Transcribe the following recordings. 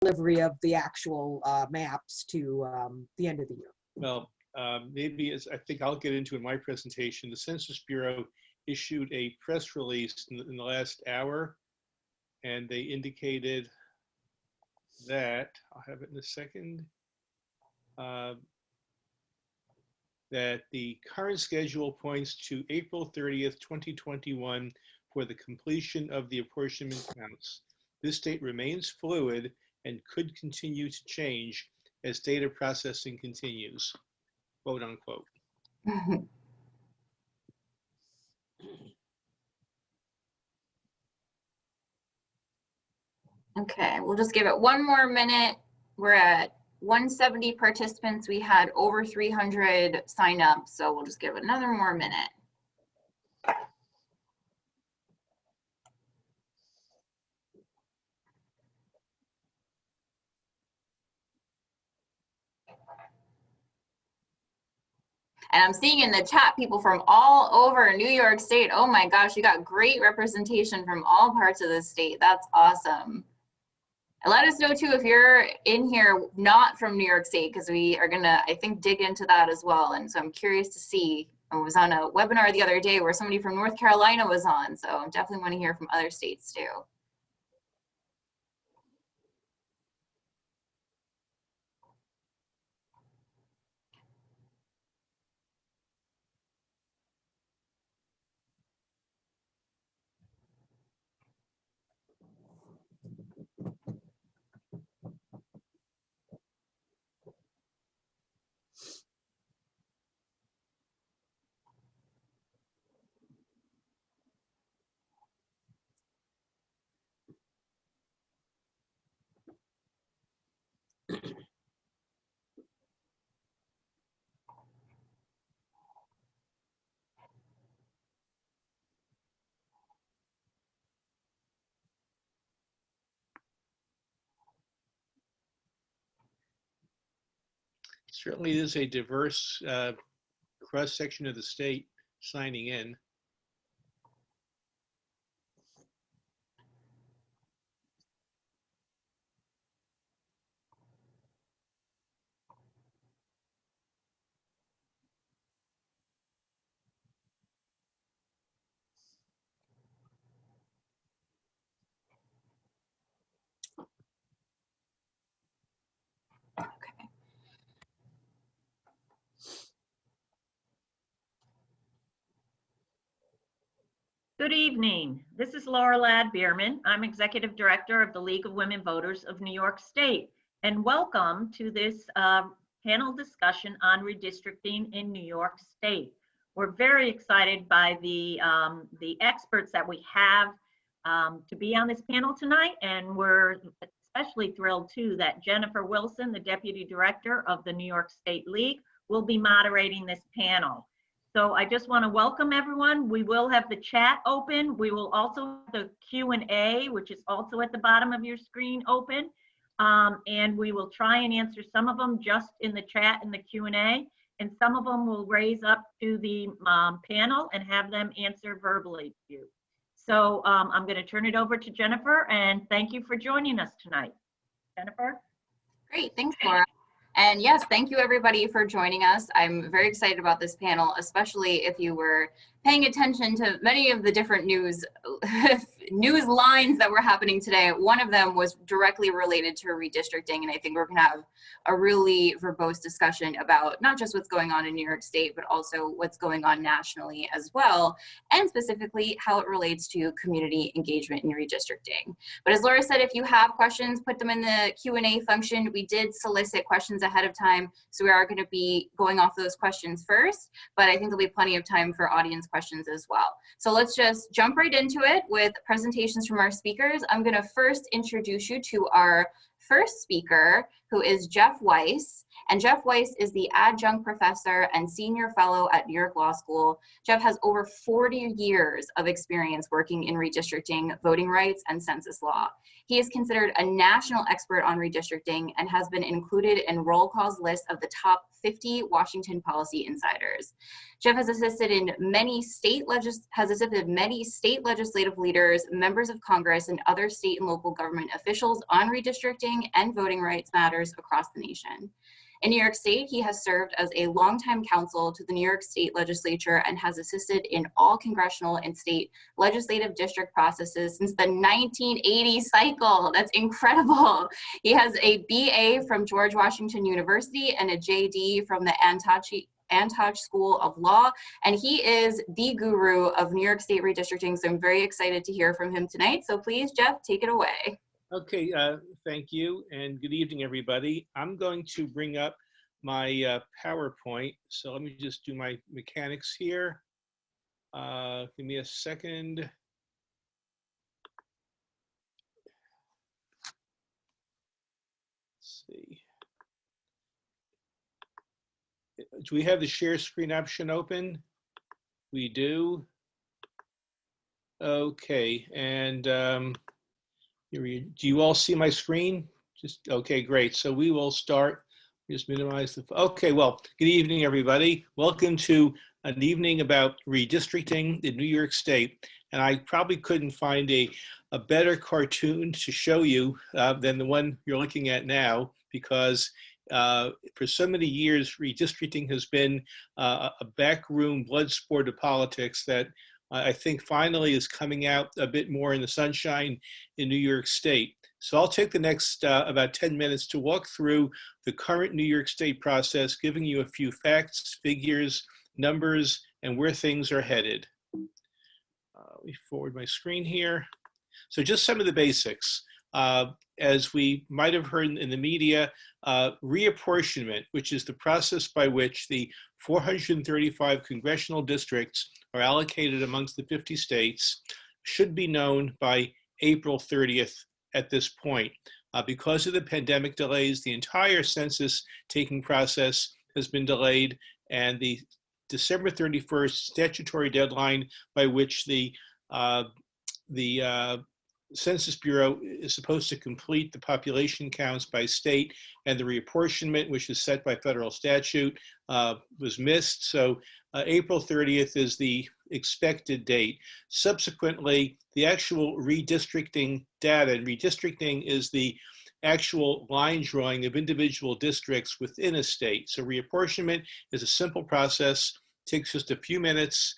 delivery of the actual maps to the end of the year. Well, maybe as I think I'll get into in my presentation, the Census Bureau issued a press release in the last hour, and they indicated that, I'll have it in a second, that the current schedule points to April 30th, 2021 for the completion of the apportionment counts. This date remains fluid and could continue to change as data processing continues, quote unquote. Okay, we'll just give it one more minute. We're at 170 participants. We had over 300 sign up, so we'll just give it another more minute. And I'm seeing in the chat people from all over New York State. Oh my gosh, you got great representation from all parts of the state. That's awesome. And let us know too if you're in here not from New York State, because we are gonna, I think, dig into that as well. And so I'm curious to see. I was on a webinar the other day where somebody from North Carolina was on, so I definitely want to hear from other states too. Certainly is a diverse cross-section of the state signing in. Good evening. This is Laura Ladd-Bierman. I'm Executive Director of the League of Women Voters of New York State. And welcome to this panel discussion on redistricting in New York State. We're very excited by the experts that we have to be on this panel tonight. And we're especially thrilled too that Jennifer Wilson, the Deputy Director of the New York State League, will be moderating this panel. So I just want to welcome everyone. We will have the chat open. We will also have the Q&A, which is also at the bottom of your screen, open. And we will try and answer some of them just in the chat and the Q&A. And some of them will raise up to the panel and have them answer verbally to you. So I'm going to turn it over to Jennifer, and thank you for joining us tonight. Jennifer? Great, thanks, Laura. And yes, thank you everybody for joining us. I'm very excited about this panel, especially if you were paying attention to many of the different news lines that were happening today. One of them was directly related to redistricting, and I think we're gonna have a really verbose discussion about not just what's going on in New York State, but also what's going on nationally as well, and specifically how it relates to community engagement in redistricting. But as Laura said, if you have questions, put them in the Q&A function. We did solicit questions ahead of time, so we are gonna be going off those questions first, but I think there'll be plenty of time for audience questions as well. So let's just jump right into it with presentations from our speakers. I'm going to first introduce you to our first speaker, who is Jeff Weiss. And Jeff Weiss is the adjunct professor and senior fellow at New York Law School. Jeff has over 40 years of experience working in redistricting, voting rights, and census law. He is considered a national expert on redistricting and has been included in roll call's list of the top 50 Washington policy insiders. Jeff has assisted many state legislative leaders, members of Congress, and other state and local government officials on redistricting and voting rights matters across the nation. In New York State, he has served as a longtime counsel to the New York State Legislature and has assisted in all congressional and state legislative district processes since the 1980 cycle. That's incredible. He has a BA from George Washington University and a JD from the Antioch School of Law, and he is the guru of New York State redistricting, so I'm very excited to hear from him tonight. So please, Jeff, take it away. Okay, thank you, and good evening, everybody. I'm going to bring up my PowerPoint, so let me just do my mechanics here. Give me a second. Let's see. Do we have the share screen option open? We do. Okay, and do you all see my screen? Just okay, great. So we will start. Just minimize the. Okay, well, good evening, everybody. Welcome to an evening about redistricting in New York State. And I probably couldn't find a better cartoon to show you than the one you're looking at now, because for so many years, redistricting has been a backroom blood sport of politics that I think finally is coming out a bit more in the sunshine in New York State. So I'll take the next about 10 minutes to walk through the current New York State process, giving you a few facts, figures, numbers, and where things are headed. Let me forward my screen here. So just some of the basics. As we might have heard in the media, reapportionment, which is the process by which the 435 congressional districts are allocated amongst the 50 states, should be known by April 30th at this point. Because of the pandemic delays, the entire census taking process has been delayed, and the December 31st statutory deadline by which the Census Bureau is supposed to complete the population counts by state, and the reapportionment, which is set by federal statute, was missed. So April 30th is the expected date. Subsequently, the actual redistricting data, and redistricting is the actual line drawing of individual districts within a state. So reapportionment is a simple process, takes just a few minutes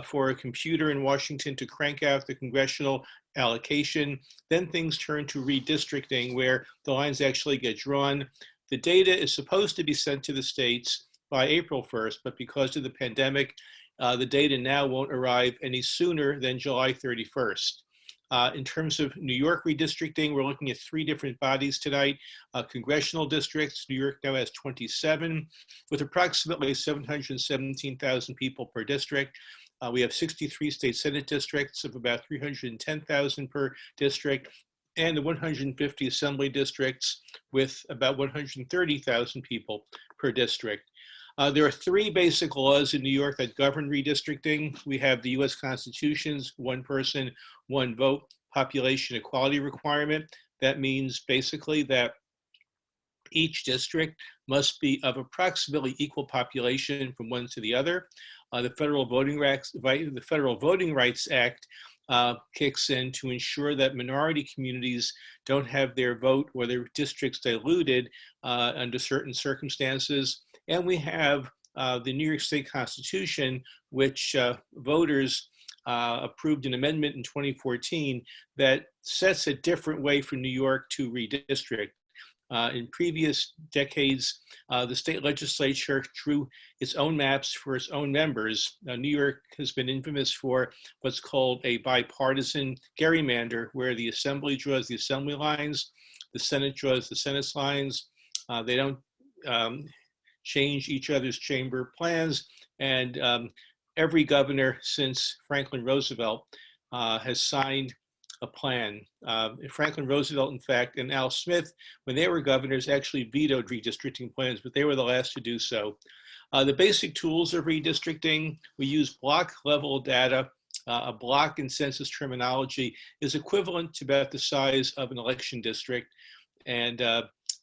for a computer in Washington to crank out the congressional allocation. Then things turn to redistricting, where the lines actually get drawn. The data is supposed to be sent to the states by April 1st, but because of the pandemic, the data now won't arrive any sooner than July 31st. In terms of New York redistricting, we're looking at 3 different bodies tonight. Congressional districts, New York now has 27, with approximately 717,000 people per district. We have 63 state senate districts of about 310,000 per district, and the 150 assembly districts with about 130,000 people per district. There are 3 basic laws in New York that govern redistricting. We have the US Constitution's one person, one vote population equality requirement. That means basically that each district must be of approximately equal population from one to the other. The Federal Voting Rights Act kicks in to ensure that minority communities don't have their vote or their districts diluted under certain circumstances. And we have the New York State Constitution, which voters approved an amendment in 2014 that sets a different way for New York to redistrict. In previous decades, the state legislature drew its own maps for its own members. New York has been infamous for what's called a bipartisan gerrymander, where the assembly draws the assembly lines, the Senate draws the Senate lines. They don't change each other's chamber plans, and every governor since Franklin Roosevelt has signed a plan. Franklin Roosevelt, in fact, and Al Smith, when they were governors, actually vetoed redistricting plans, but they were the last to do so. The basic tools of redistricting: we use block level data a block in census terminology is equivalent to about the size of an election district. And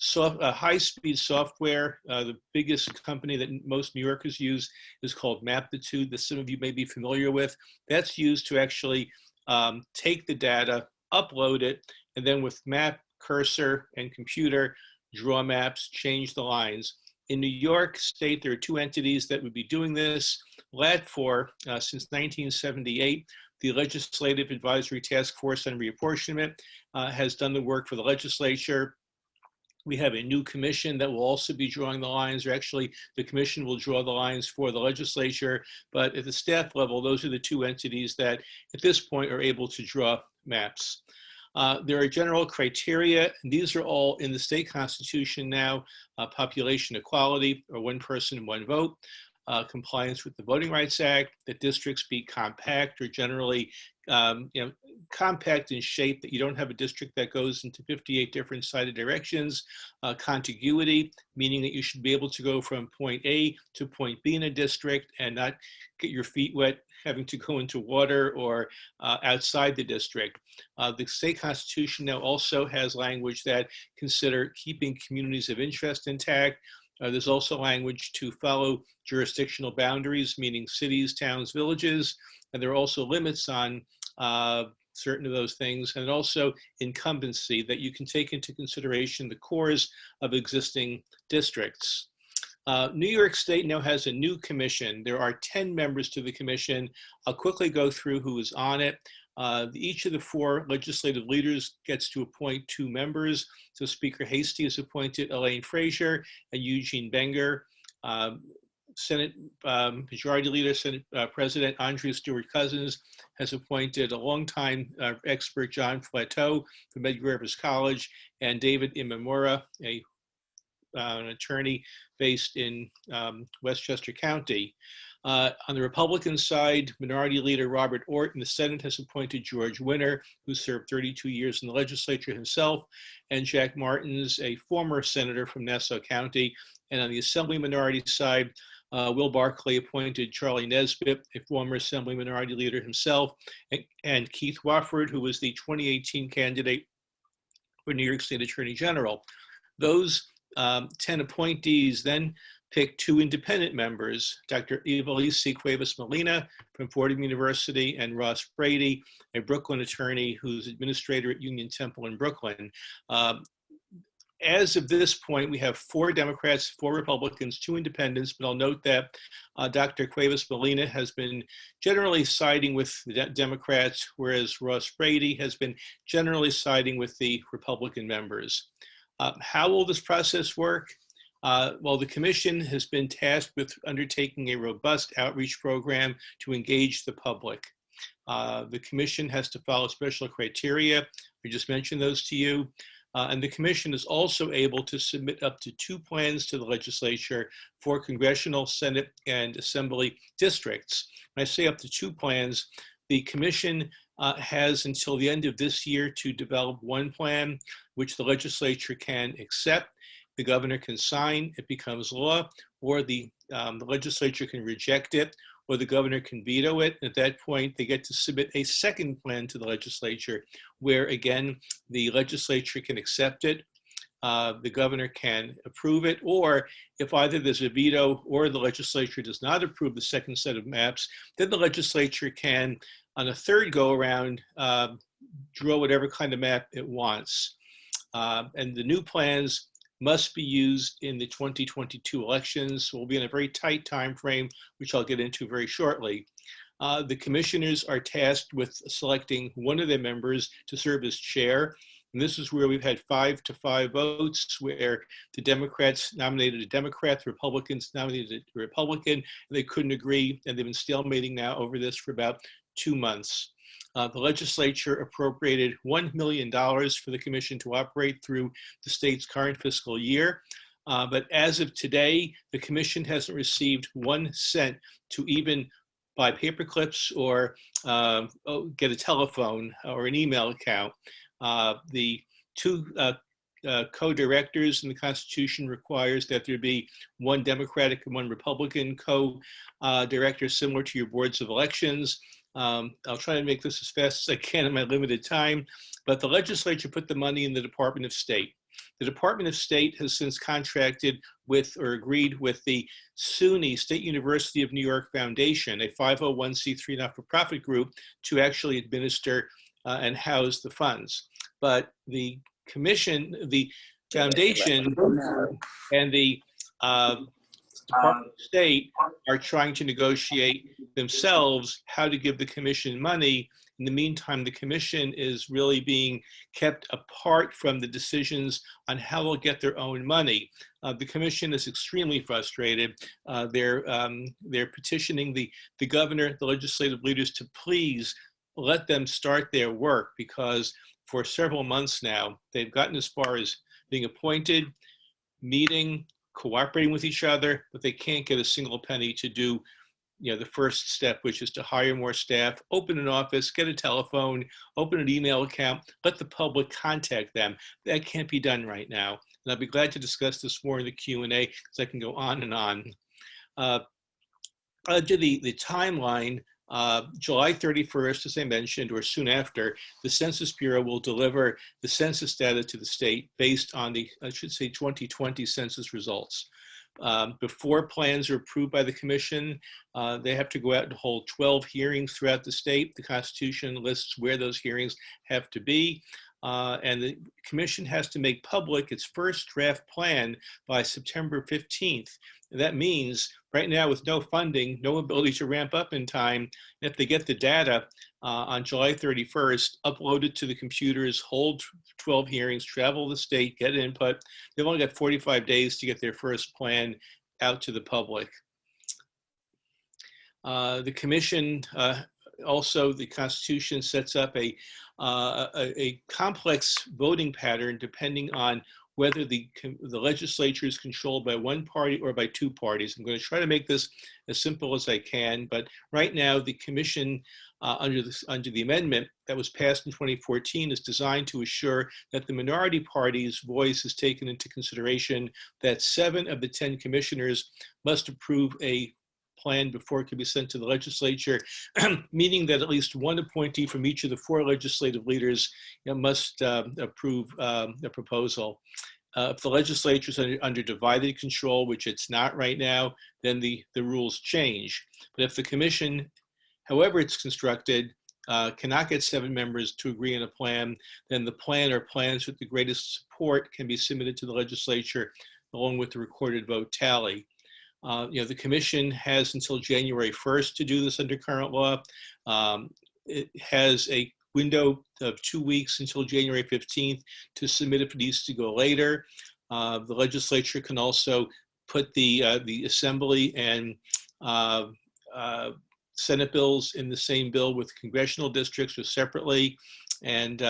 high-speed software, the biggest company that most New Yorkers use is called Maptitude, that some of you may be familiar with. That's used to actually take the data, upload it, and then with map, cursor, and computer, draw maps, change the lines. In New York State, there are two entities that would be doing this. LAD4, since 1978, the Legislative Advisory Task Force on Reapportionment has done the work for the legislature. We have a new commission that will also be drawing the lines, or actually the commission will draw the lines for the legislature. But at the staff level, those are the two entities that at this point are able to draw maps. There are general criteria, and these are all in the state constitution now: population equality, or one person, one vote, compliance with the Voting Rights Act, that districts be compact or generally compact in shape, that you don't have a district that goes into 58 different sided directions, contiguity, meaning that you should be able to go from point A to point B in a district and not get your feet wet having to go into water or outside the district. The state constitution now also has language that consider keeping communities of interest intact. There's also language to follow jurisdictional boundaries, meaning cities, towns, villages, and there are also limits on certain of those things, and also incumbency, that you can take into consideration the cores of existing districts. New York State now has a new commission. There are 10 members to the commission. I'll quickly go through who is on it. Each of the four legislative leaders gets to appoint 2 members. So Speaker Hastie has appointed Elaine Frazier and Eugene Benger. Senate Majority Leader, Senate President Andrea Stewart-Cousins has appointed a longtime expert, John Flateau from Medgar Evers College, and David Imamura, an attorney based in Westchester County. On the Republican side, Minority Leader Robert Orton, the Senate has appointed George Winter, who served 32 years in the legislature himself, and Jack Martins, a former senator from Nassau County. And on the Assembly minority side, Will Barclay appointed Charlie Nesbitt, a former Assembly Minority Leader himself, and Keith Wofford, who was the 2018 candidate for New York State Attorney General. Those 10 appointees then picked 2 independent members, Dr. Evelise Cuevas-Molina from Fordham University and Ross Brady, a Brooklyn attorney who's administrator at Union Temple in Brooklyn. As of this point, we have 4 Democrats, 4 Republicans, 2 independents, but I'll note that Dr. Cuevas-Molina has been generally siding with the Democrats, whereas Ross Brady has been generally siding with the Republican members. How will this process work? Well, the commission has been tasked with undertaking a robust outreach program to engage the public. The commission has to follow special criteria. We just mentioned those to you. And the commission is also able to submit up to 2 plans to the legislature for congressional, Senate, and Assembly districts. When I say up to 2 plans, the commission has until the end of this year to develop 1 plan, which the legislature can accept. The governor can sign, it becomes law, or the legislature can reject it, or the governor can veto it. At that point, they get to submit a 2nd plan to the legislature, where again, the legislature can accept it, the governor can approve it, or if either there's a veto or the legislature does not approve the 2nd set of maps, then the legislature can, on a 3rd go around, draw whatever kind of map it wants. And the new plans must be used in the 2022 elections. So we'll be in a very tight time frame, which I'll get into very shortly. The commissioners are tasked with selecting one of their members to serve as chair. And this is where we've had 5-5 votes, where the Democrats nominated a Democrat, the Republicans nominated a Republican, and they couldn't agree, and they've been stalemating now over this for about 2 months. The legislature appropriated $1 million for the commission to operate through the state's current fiscal year. But as of today, the commission hasn't received 1 cent to even buy paper clips or get a telephone or an email account. The 2 co-directors in the Constitution requires that there be 1 Democratic and 1 Republican co-director, similar to your boards of elections. I'll try to make this as fast as I can in my limited time, but the legislature put the money in the Department of State. The Department of State has since contracted with or agreed with the SUNY State University of New York Foundation, a 501c3 not-for-profit group, to actually administer and house the funds. But the commission, the foundation, and the Department of State are trying to negotiate themselves how to give the commission money. In the meantime, the commission is really being kept apart from the decisions on how they'll get their own money. The commission is extremely frustrated. They're petitioning the governor, the legislative leaders, to please let them start their work, because for several months now, they've gotten as far as being appointed, meeting, cooperating with each other, but they can't get a single penny to do, the first step, which is to hire more staff, open an office, get a telephone, open an email account, let the public contact them. That can't be done right now. And I'll be glad to discuss this more in the Q&A, because I can go on and on. I'll do the timeline. July 31st, as I mentioned, or soon after, the Census Bureau will deliver the census data to the state based on the, 2020 census results. Before plans are approved by the commission, they have to go out and hold 12 hearings throughout the state. The Constitution lists where those hearings have to be. And the commission has to make public its first draft plan by September 15th. That means right now, with no funding, no ability to ramp up in time, if they get the data on July 31st, upload it to the computers, hold 12 hearings, travel the state, get input, they've only got 45 days to get their first plan out to the public. The commission, also the Constitution sets up a complex voting pattern depending on whether the legislature is controlled by one party or by two parties. I'm going to try to make this as simple as I can, but right now the commission under the amendment that was passed in 2014 is designed to assure that the minority party's voice is taken into consideration, that 7 of the 10 commissioners must approve a plan before it can be sent to the legislature, meaning that at least one appointee from each of the 4 legislative leaders must approve a proposal. If the legislature is under divided control, which it's not right now, then the rules change. But if the commission, however it's constructed, cannot get 7 members to agree on a plan, then the plan or plans with the greatest support can be submitted to the legislature along with the recorded vote tally. The commission has until January 1st to do this under current law. It has a window of 2 weeks until January 15th to submit if it needs to go later. The legislature can also put the assembly and Senate bills in the same bill with congressional districts or separately. And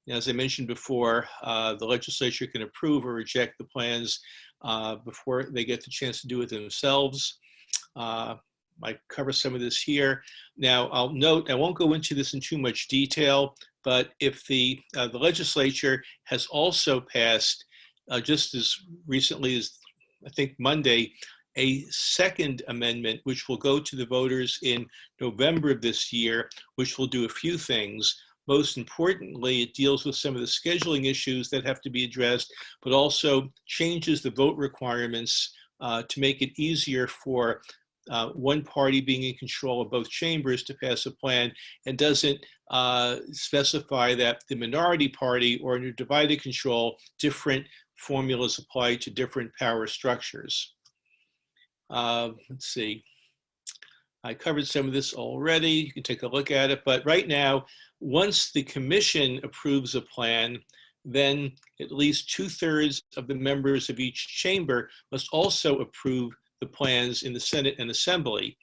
as I mentioned before, the legislature can approve or reject the plans before they get the chance to do it themselves. I cover some of this here. Now, I'll note, I won't go into this in too much detail, but if the legislature has also passed, just as recently as, I think, Monday, a second amendment, which will go to the voters in November of this year, which will do a few things. Most importantly, it deals with some of the scheduling issues that have to be addressed, but also changes the vote requirements to make it easier for one party being in control of both chambers to pass a plan, and doesn't specify that the minority party or under divided control, different formulas apply to different power structures. Let's see. I covered some of this already. You can take a look at it. But right now, once the commission approves a plan, then at least 2/3 of the members of each chamber must also approve the plans in the Senate and Assembly.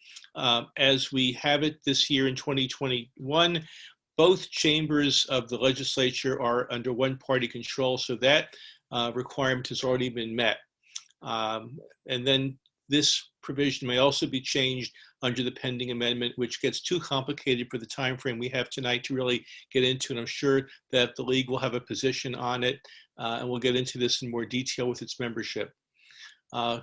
As we have it this year in 2021, both chambers of the legislature are under one party control, so that requirement has already been met. And then this provision may also be changed under the pending amendment, which gets too complicated for the time frame we have tonight to really get into. And I'm sure that the league will have a position on it, and we'll get into this in more detail with its membership.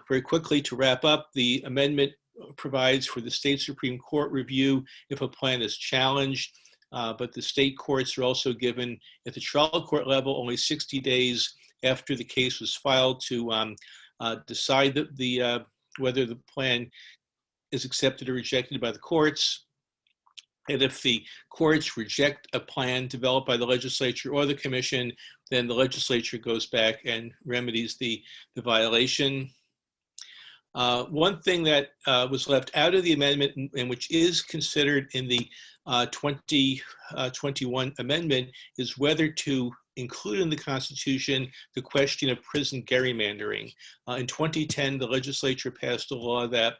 Very quickly, to wrap up, the amendment provides for the state Supreme Court review if a plan is challenged. But the state courts are also given, at the trial court level, only 60 days after the case was filed to decide whether the plan is accepted or rejected by the courts. And if the courts reject a plan developed by the legislature or the commission, then the legislature goes back and remedies the violation. One thing that was left out of the amendment, and which is considered in the 2021 amendment, is whether to include in the Constitution the question of prison gerrymandering. In 2010, the legislature passed a law that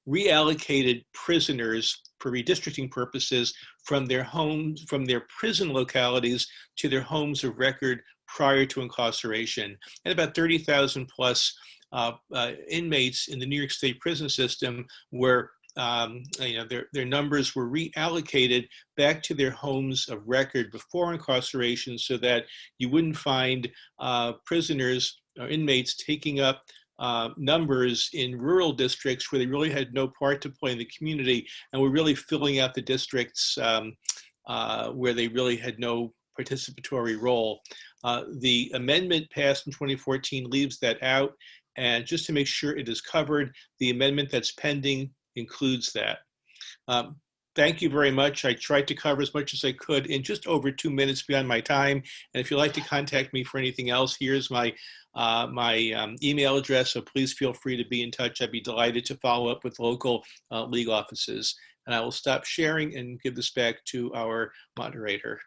reallocated prisoners for redistricting purposes from their homes, from their prison localities to their homes of record prior to incarceration. And about 30,000 plus inmates in the New York State prison system were, their numbers were reallocated back to their homes of record before incarceration, so that you wouldn't find prisoners or inmates taking up numbers in rural districts where they really had no part to play in the community, and were really filling out the districts where they really had no participatory role. The amendment passed in 2014 leaves that out, and just to make sure it is covered, the amendment that's pending includes that. Thank you very much. I tried to cover as much as I could in just over 2 minutes beyond my time. And if you'd like to contact me for anything else, here's my email address, so please feel free to be in touch. I'd be delighted to follow up with local league offices. And I will stop sharing and give this back to our moderator.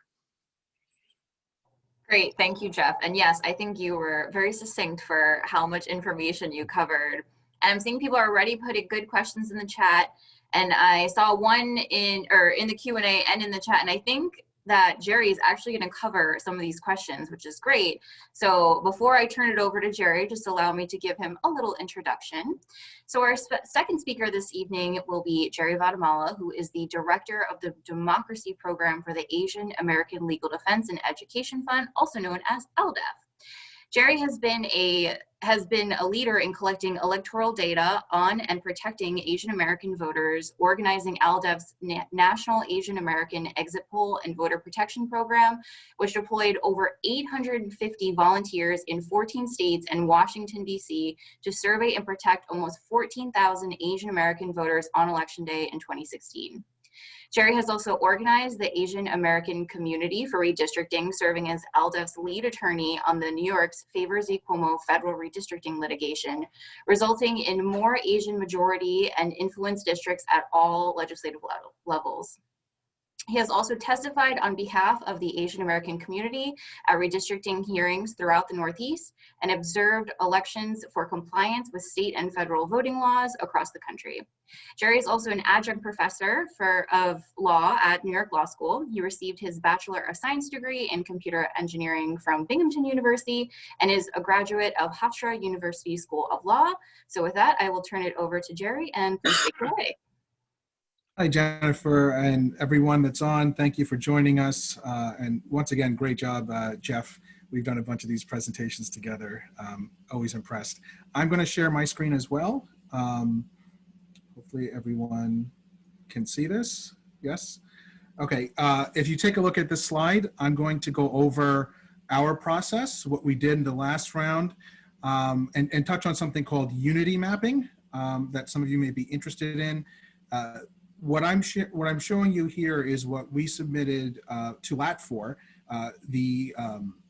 Great, thank you, Jeff. And yes, I think you were very succinct for how much information you covered. And I'm seeing people are already putting good questions in the chat. And I saw one in the Q&A and in the chat. And I think that Jerry is actually going to cover some of these questions, which is great. So before I turn it over to Jerry, just allow me to give him a little introduction. So our second speaker this evening will be Jerry Vattamala, who is the director of the Democracy Program for the Asian American Legal Defense and Education Fund, also known as ALDEF. Jerry has been a leader in collecting electoral data on and protecting Asian American voters, organizing ALDEF's National Asian American Exit Poll and Voter Protection Program, which deployed over 850 volunteers in 14 states and Washington, D.C. to survey and protect almost 14,000 Asian American voters on Election Day in 2016. Jerry has also organized the Asian American community for redistricting, serving as ALDEF's lead attorney on the New York's Favors v. Cuomo federal redistricting litigation, resulting in more Asian majority and influence districts at all legislative levels. He has also testified on behalf of the Asian American community at redistricting hearings throughout the Northeast and observed elections for compliance with state and federal voting laws across the country. Jerry is also an adjunct professor of law at New York Law School. He received his Bachelor of Science degree in computer engineering from Binghamton University and is a graduate of Hofstra University School of Law. So with that, I will turn it over to Jerry, and please take it away. Hi, Jennifer, and everyone that's on. Thank you for joining us. And once again, great job, Jeff. We've done a bunch of these presentations together. Always impressed. I'm going to share my screen as well. Hopefully everyone can see this. Yes? Okay. If you take a look at this slide, I'm going to go over our process, what we did in the last round, and touch on something called unity mapping that some of you may be interested in. What I'm showing you here is what we submitted to LAT4, the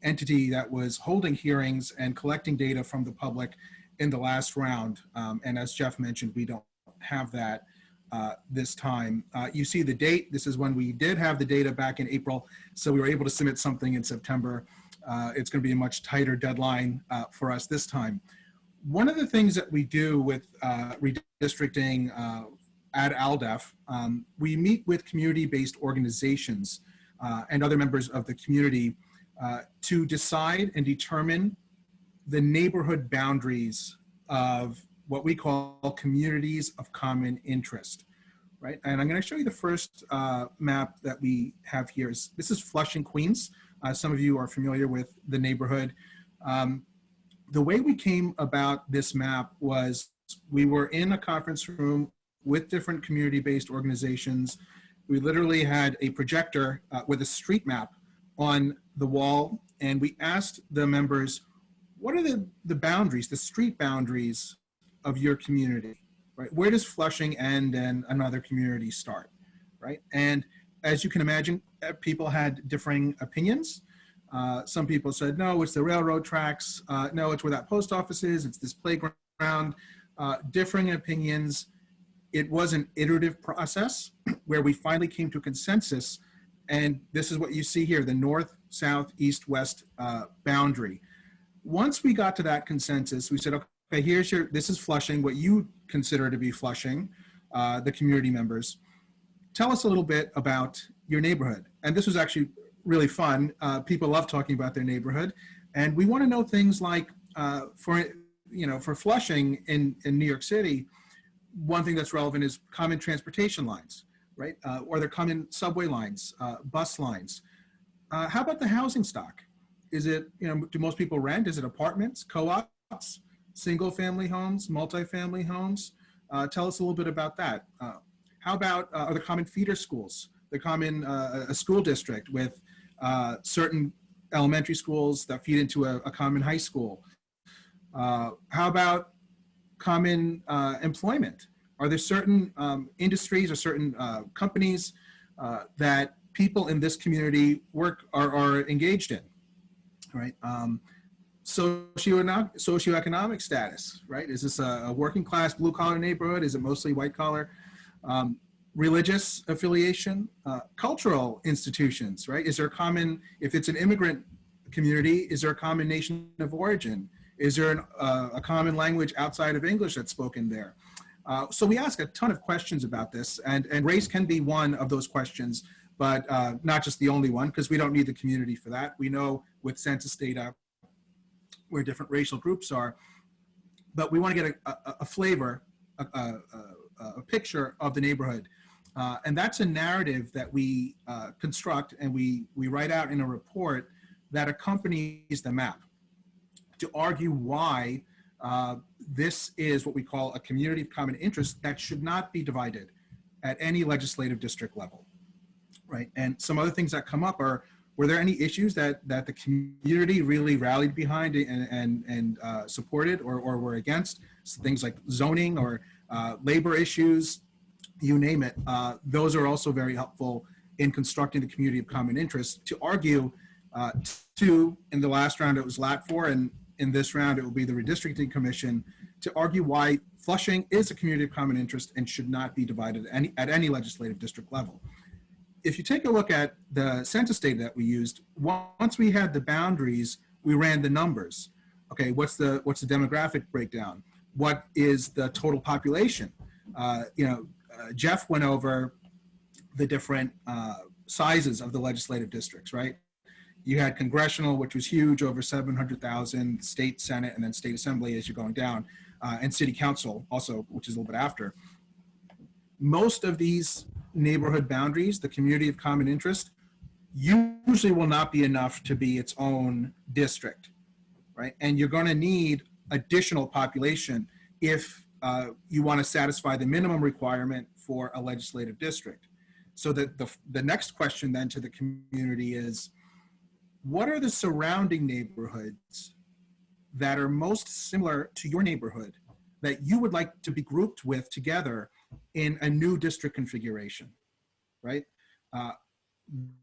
entity that was holding hearings and collecting data from the public in the last round. And as Jeff mentioned, we don't have that this time. You see the date. This is when we did have the data back in April, so we were able to submit something in September. It's going to be a much tighter deadline for us this time. One of the things that we do with redistricting at ALDEF, we meet with community-based organizations and other members of the community to decide and determine the neighborhood boundaries of what we call communities of common interest, right? And I'm going to show you the first map that we have here. This is Flushing, Queens. Some of you are familiar with the neighborhood. The way we came about this map was We were in a conference room with different community-based organizations. We literally had a projector with a street map on the wall, and we asked the members, what are the boundaries, the street boundaries of your community, right? Where does Flushing end and another community start, right? And as you can imagine, people had differing opinions. Some people said, no, it's the railroad tracks. No, it's where that post office is. It's this playground. Differing opinions. It was an iterative process where we finally came to a consensus. And this is what you see here, the north, south, east, west boundary. Once we got to that consensus, we said, okay, this is Flushing, what you consider to be Flushing, the community members. Tell us a little bit about your neighborhood. And this was actually really fun. People love talking about their neighborhood. And we want to know things like, for Flushing in New York City, one thing that's relevant is common transportation lines, right? Or they're common subway lines, bus lines. How about the housing stock? Is it, do most people rent? Is it apartments, co-ops, single family homes, multifamily homes? Tell us a little bit about that. How about, are there common feeder schools? The common, a school district with certain elementary schools that feed into a common high school. How about common employment? Are there certain industries or certain companies that people in this community are engaged in, right? Socioeconomic status, right? Is this a working class blue collar neighborhood? Is it mostly white collar? Religious affiliation, cultural institutions, right? Is there a common, if it's an immigrant community, is there a common nation of origin? Is there a common language outside of English that's spoken there? So we ask a ton of questions about this, and race can be one of those questions, but not just the only one, because we don't need the community for that. We know with census data where different racial groups are, but we want to get a flavor, a picture of the neighborhood. And that's a narrative that we construct and we write out in a report that accompanies the map to argue why this is what we call a community of common interest that should not be divided at any legislative district level, right? And some other things that come up are, were there any issues that the community really rallied behind and supported or were against? So things like zoning or labor issues, you name it. Those are also very helpful in constructing the community of common interest to argue in the last round it was LAT 4, and in this round it will be the Redistricting Commission, to argue why Flushing is a community of common interest and should not be divided at any legislative district level. If you take a look at the census data that we used, once we had the boundaries, we ran the numbers. Okay, what's the demographic breakdown? What is the total population? Jeff went over the different sizes of the legislative districts, right? You had congressional, which was huge, over 700,000, state senate, and then state assembly as you're going down, and city council also, which is a little bit after. Most of these neighborhood boundaries, the community of common interest, usually will not be enough to be its own district, right? And you're going to need additional population if you want to satisfy the minimum requirement for a legislative district. So that the next question then to the community is, what are the surrounding neighborhoods that are most similar to your neighborhood that you would like to be grouped with together in a new district configuration, right?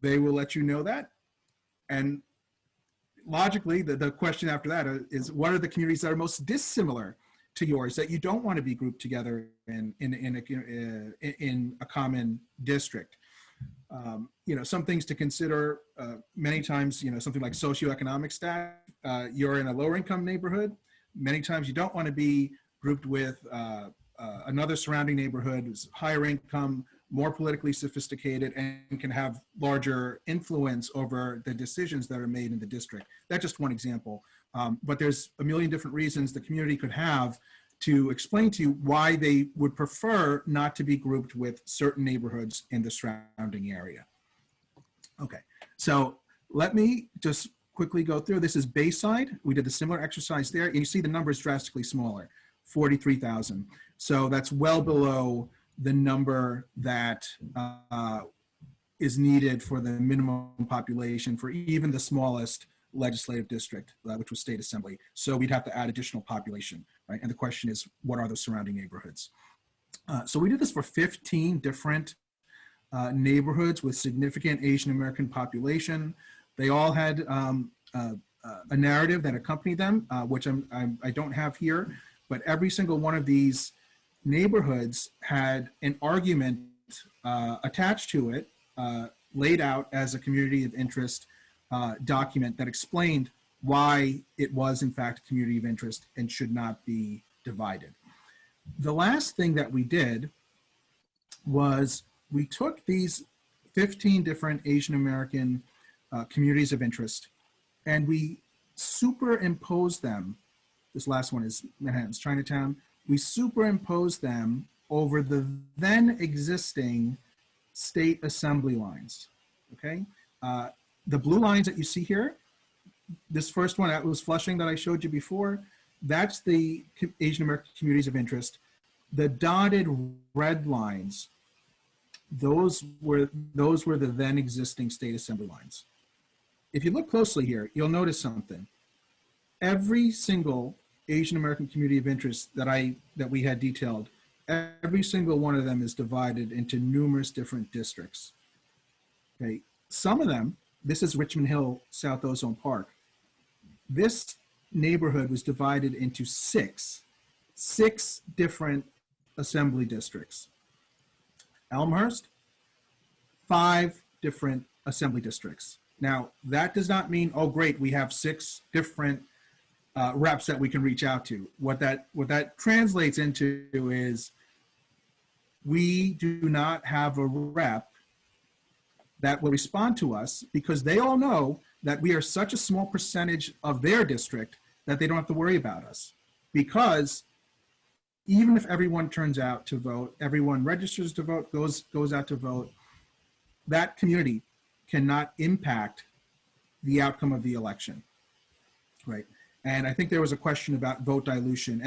They will let you know that. And logically, the question after that is, what are the communities that are most dissimilar to yours that you don't want to be grouped together in a common district? Some things to consider. Many times, something like socioeconomic status. You're in a lower income neighborhood. Many times you don't want to be grouped with another surrounding neighborhood who's higher income, more politically sophisticated, and can have larger influence over the decisions that are made in the district. That's just one example. But there's a million different reasons the community could have to explain to you why they would prefer not to be grouped with certain neighborhoods in the surrounding area. Okay, so let me just quickly go through. This is Bayside. We did a similar exercise there, and you see the numbers drastically smaller. 43,000. So that's well below the number that is needed for the minimum population for even the smallest legislative district, which was state assembly. So we'd have to add additional population, right? And the question is, what are the surrounding neighborhoods? So we did this for 15 different neighborhoods with significant Asian American population. They all had a narrative that accompanied them, which I don't have here, but every single one of these neighborhoods had an argument attached to it, laid out as a community of interest document that explained why it was in fact a community of interest and should not be divided. The last thing that we did was we took these 15 different Asian American communities of interest and we superimposed them. This last one is Manhattan's Chinatown. We superimposed them over the then existing state assembly lines, okay? The blue lines that you see here, this first one that was Flushing that I showed you before, that's the Asian American communities of interest. The dotted red lines, those were the then existing state assembly lines. If you look closely here, you'll notice something. Every single Asian American community of interest that we had detailed, every single one of them is divided into numerous different districts. Okay, some of them, this is Richmond Hill, South Ozone Park. This neighborhood was divided into six different assembly districts. Elmhurst, 5 different assembly districts. Now, that does not mean, oh great, we have 6 different reps that we can reach out to. What that translates into is we do not have a rep that will respond to us because they all know that we are such a small percentage of their district that they don't have to worry about us. Because even if everyone turns out to vote, everyone registers to vote, goes out to vote, that community cannot impact the outcome of the election, right? And I think there was a question about vote dilution,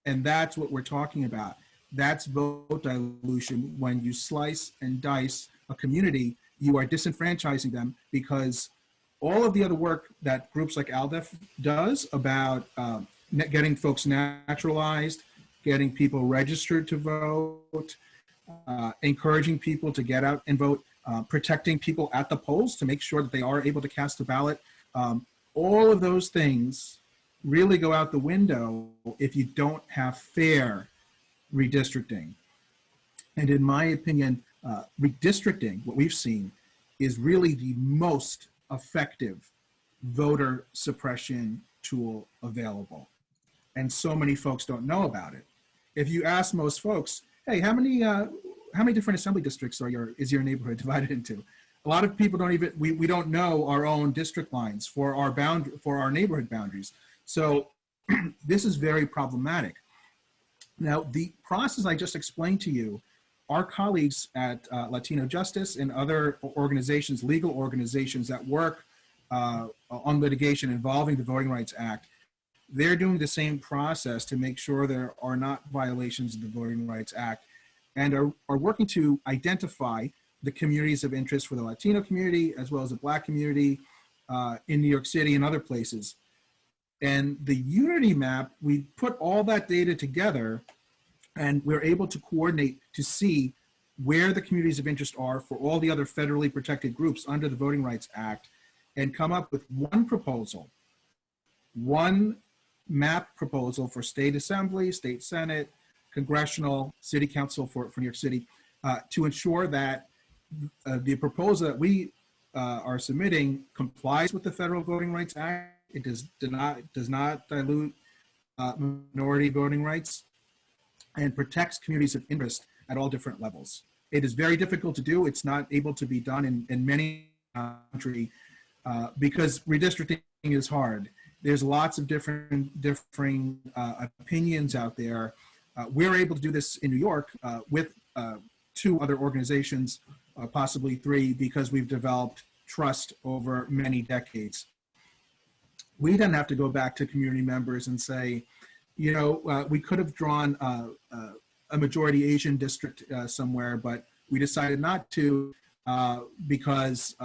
and that's what we're talking about. That's vote dilution. When you slice and dice a community, you are disenfranchising them because all of the other work that groups like ALDEF does about getting folks naturalized, getting people registered to vote, encouraging people to get out and vote, protecting people at the polls to make sure that they are able to cast a ballot. All of those things really go out the window if you don't have fair redistricting. And in my opinion, redistricting, what we've seen, is really the most effective voter suppression tool available. And so many folks don't know about it. If you ask most folks, hey, how many different assembly districts is your neighborhood divided into? A lot of people don't even, we don't know our own district lines for our neighborhood boundaries. So this is very problematic. Now, the process I just explained to you, our colleagues at Latino Justice and other organizations, legal organizations that work on litigation involving the Voting Rights Act, they're doing the same process to make sure there are not violations of the Voting Rights Act and are working to identify the communities of interest for the Latino community as well as the Black community in New York City and other places. And the Unity map, we put all that data together and we're able to coordinate to see where the communities of interest are for all the other federally protected groups under the Voting Rights Act and come up with one proposal, one map proposal for state assembly, state senate, congressional, city council for New York City to ensure that the proposal that we are submitting complies with the Federal Voting Rights Act. It does not dilute minority voting rights and protects communities of interest at all different levels. It is very difficult to do. It's not able to be done in many countries because redistricting is hard. There's lots of differing opinions out there. We're able to do this in New York with 2 other organizations, possibly 3, because we've developed trust over many decades. We then have to go back to community members and say, you know, we could have drawn a majority Asian district somewhere, but we decided not to because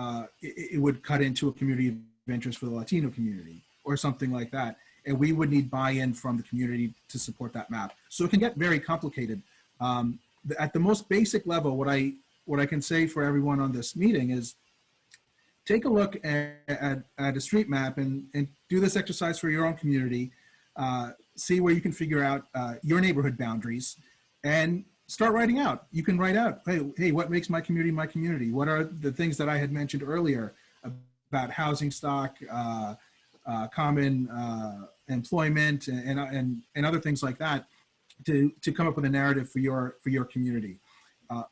it would cut into a community of interest for the Latino community or something like that. And we would need buy-in from the community to support that map. So it can get very complicated. At the most basic level, what I can say for everyone on this meeting is take a look at a street map and do this exercise for your own community. See where you can figure out your neighborhood boundaries and start writing out. You can write out, hey, what makes my community my community? What are the things that I had mentioned earlier about housing stock, common employment, and other things like that to come up with a narrative for your community.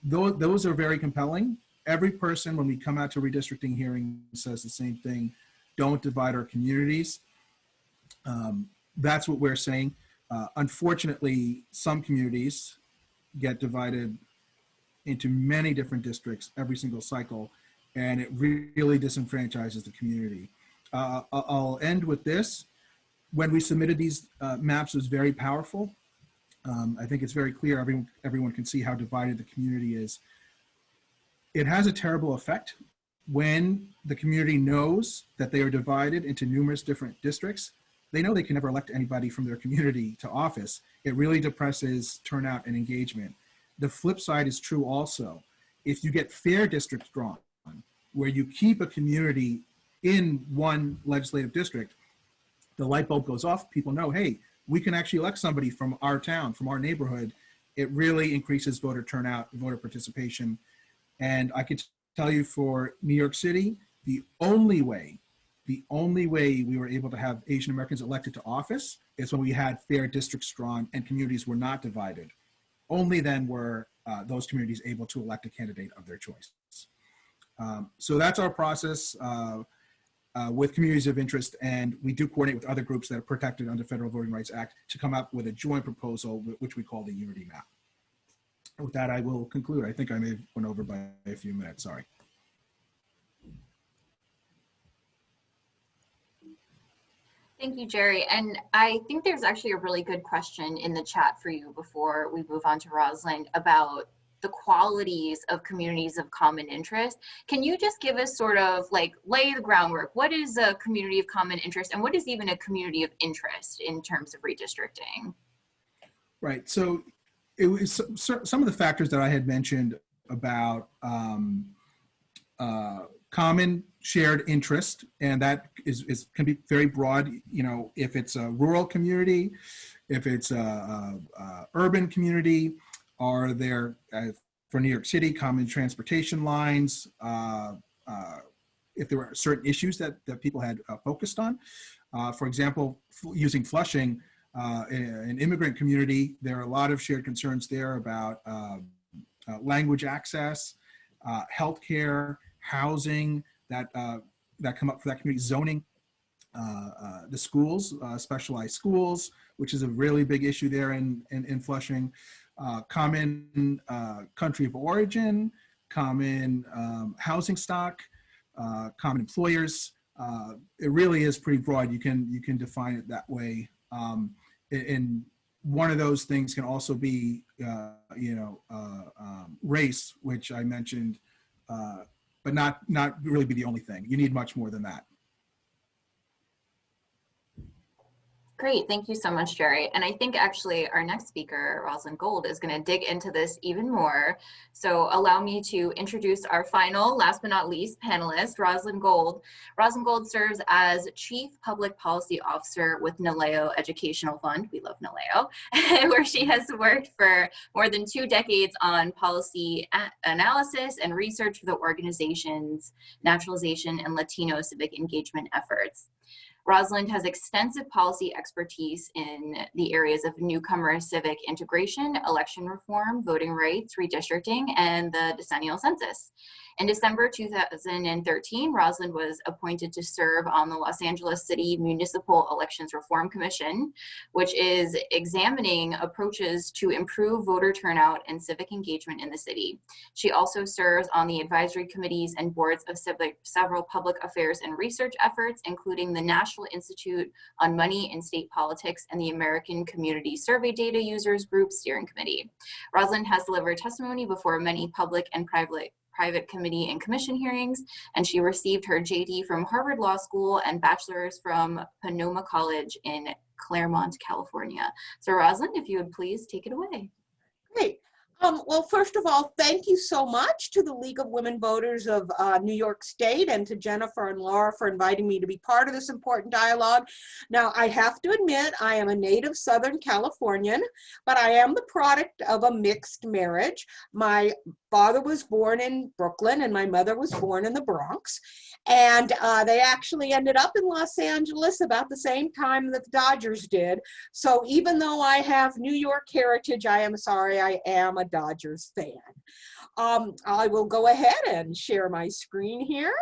Those are very compelling. Every person, when we come out to redistricting hearing, says the same thing: don't divide our communities. That's what we're saying. Unfortunately, some communities get divided into many different districts every single cycle, and it really disenfranchises the community. I'll end with this. When we submitted these maps, it was very powerful. I think it's very clear, everyone can see how divided the community is. It has a terrible effect when the community knows that they are divided into numerous different districts. They know they can never elect anybody from their community to office. It really depresses turnout and engagement. The flip side is true also. If you get fair districts drawn, where you keep a community in one legislative district, the light bulb goes off. People know, hey, we can actually elect somebody from our town, from our neighborhood. It really increases voter turnout, voter participation. And I could tell you for New York City, the only way we were able to have Asian Americans elected to office is when we had fair districts drawn and communities were not divided. Only then were those communities able to elect a candidate of their choice. So that's our process with communities of interest, and we do coordinate with other groups that are protected under Federal Voting Rights Act to come up with a joint proposal, which we call the Unity Map. With that, I will conclude. I think I may have went over by a few minutes, sorry. Thank you, Jerry. And I think there's actually a really good question in the chat for you before we move on to Rosalind about the qualities of communities of common interest. Can you just give us sort of like lay the groundwork? What is a community of common interest, and what is even a community of interest in terms of redistricting? Right. So it was some of the factors that I had mentioned about common shared interest, and that can be very broad. You know, if it's a rural community, if it's a urban community, are there for New York City common transportation lines? If there were certain issues that people had focused on, for example, using Flushing, an immigrant community, there are a lot of shared concerns there about language access, healthcare, housing that come up for that community, zoning, the schools, specialized schools, which is a really big issue there in Flushing, common country of origin, common housing stock, common employers. It really is pretty broad. You can define it that way. And one of those things can also be, race, which I mentioned, but not really be the only thing. You need much more than that. Great, thank you so much, Jerry. And I think actually our next speaker, Rosengold, is going to dig into this even more. So allow me to introduce our final, last but not least, panelist, Rosengold. Rosengold serves as Chief Public Policy Officer with Naleo Educational Fund. We love Naleo, where she has worked for more than 2 decades on policy analysis and research for the organization's naturalization and Latino civic engagement efforts. Rosalind has extensive policy expertise in the areas of newcomer civic integration, election reform, voting rights, redistricting, and the decennial census. In December 2013, Rosalind was appointed to serve on the Los Angeles City Municipal Elections Reform Commission, which is examining approaches to improve voter turnout and civic engagement in the city. She also serves on the advisory committees and boards of several public affairs and research efforts, including the National National Institute on Money and State Politics and the American Community Survey Data Users Group Steering Committee. Rosalind has delivered testimony before many public and private committee and commission hearings, and she received her JD from Harvard Law School and bachelor's from Sonoma College in Claremont, California. So Rosalind, if you would please take it away. Great. Well, first of all, thank you so much to the League of Women Voters of New York State and to Jennifer and Laura for inviting me to be part of this important dialogue. Now, I have to admit, I am a native Southern Californian, but I am the product of a mixed marriage. My father was born in Brooklyn and my mother was born in the Bronx. And they actually ended up in Los Angeles about the same time that the Dodgers did. So even though I have New York heritage, I am sorry, I am a Dodgers fan. I will go ahead and share my screen here.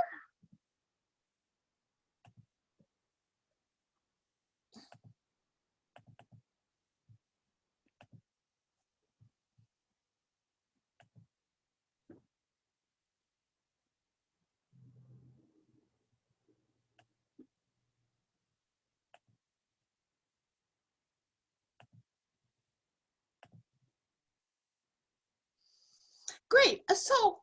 Great. So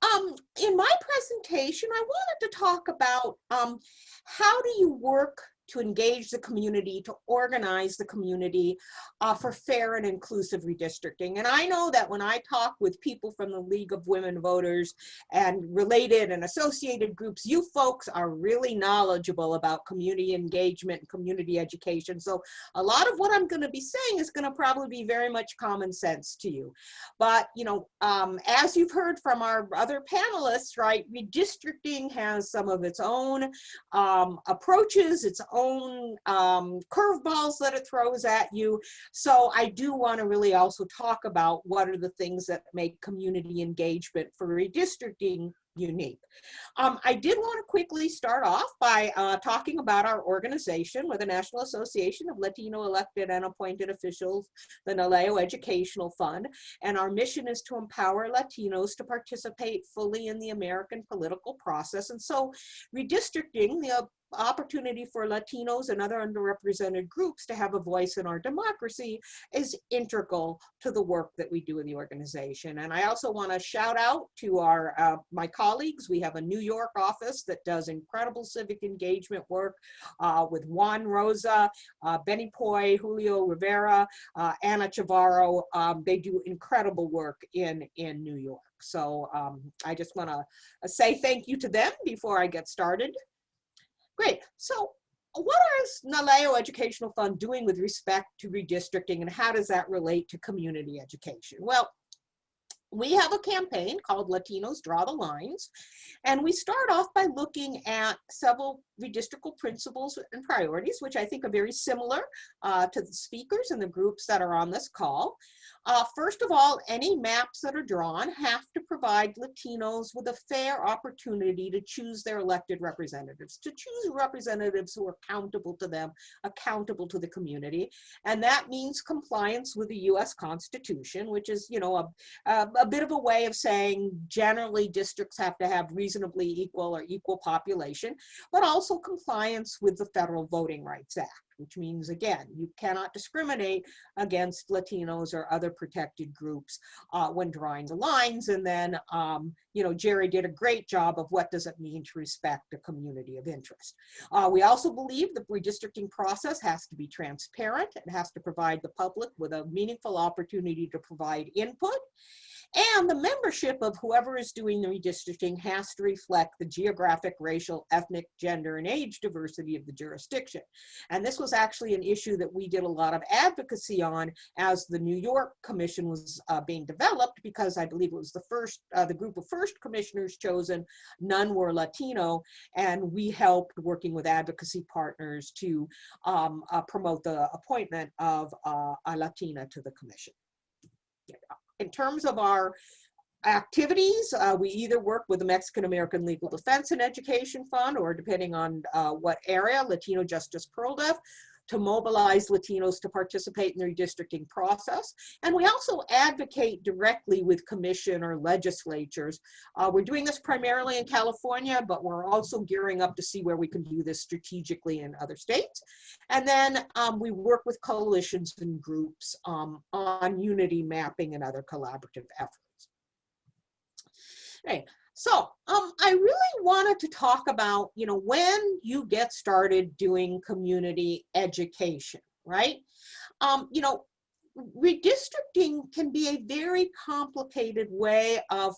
in my presentation, I wanted to talk about how do you work to engage the community, to organize the community for fair and inclusive redistricting. And I know that when I talk with people from the League of Women Voters and related and associated groups, you folks are really knowledgeable about community engagement and community education. So a lot of what I'm going to be saying is going to probably be very much common sense to you. But, you know, as you've heard from our other panelists, right, redistricting has some of its own approaches, its own curveballs that it throws at you. So I do want to really also talk about what are the things that make community engagement for redistricting unique. I did want to quickly start off by talking about our organization with the National Association of Latino Elected and Appointed Officials, the Naleo Educational Fund, and our mission is to empower Latinos to participate fully in the American political process. And so redistricting, the opportunity for Latinos and other underrepresented groups to have a voice in our democracy, is integral to the work that we do in the organization. And I also want to shout out to our my colleagues. We have a New York office that does incredible civic engagement work with Juan Rosa, Benny Poi, Julio Rivera, Anna Chavarro. They do incredible work in New York. So I just want to say thank you to them before I get started. Great. So what is Naleo Educational Fund doing with respect to redistricting, and how does that relate to community education? Well, we have a campaign called Latinos Draw the Lines, and we start off by looking at several redistrictal principles and priorities, which I think are very similar to the speakers and the groups that are on this call. First of all, any maps that are drawn have to provide Latinos with a fair opportunity to choose their elected representatives, to choose representatives who are accountable to them, accountable to the community. And that means compliance with the US Constitution, which is, you know, a bit of a way of saying generally districts have to have reasonably equal or equal population, but also compliance with the Federal Voting Rights Act, which means, again, you cannot discriminate against Latinos or other protected groups when drawing the lines. And then, you know, Jerry did a great job of what does it mean to respect a community of interest. We also believe the redistricting process has to be transparent. It has to provide the public with a meaningful opportunity to provide input. And the membership of whoever is doing the redistricting has to reflect the geographic, racial, ethnic, gender, and age diversity of the jurisdiction. And this was actually an issue that we did a lot of advocacy on as the New York Commission was being developed, because I believe it was the group of first commissioners chosen, none were Latino, and we helped working with advocacy partners to promote the appointment of a Latina to the commission. In terms of our activities, we either work with the Mexican American Legal Defense and Education Fund, or depending on what area, Latino Justice PROLDEF. to mobilize Latinos to participate in the redistricting process. And we also advocate directly with commission or legislatures. We're doing this primarily in California, but we're also gearing up to see where we can do this strategically in other states. And then we work with coalitions and groups on unity mapping and other collaborative efforts. Okay. So I really wanted to talk about, when you get started doing community education, right? Redistricting can be a very complicated way of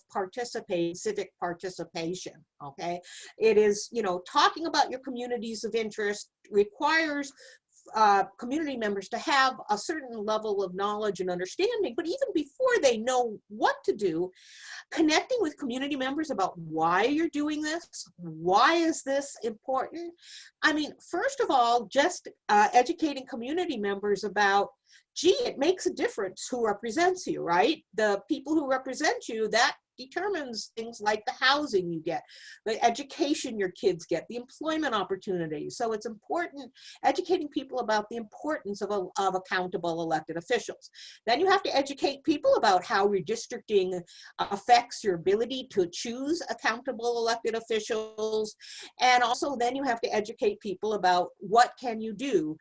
civic participation, okay? It is, talking about your communities of interest requires community members to have a certain level of knowledge and understanding, but even before they know what to do, connecting with community members about why you're doing this, why is this important? I mean, first of all, just educating community members about, gee, it makes a difference who represents you, right? The people who represent you, that determines things like the housing you get, the education your kids get, the employment opportunities. So it's important educating people about the importance of accountable elected officials. Then you have to educate people about how redistricting affects your ability to choose accountable elected officials. And also then you have to educate people about what can you do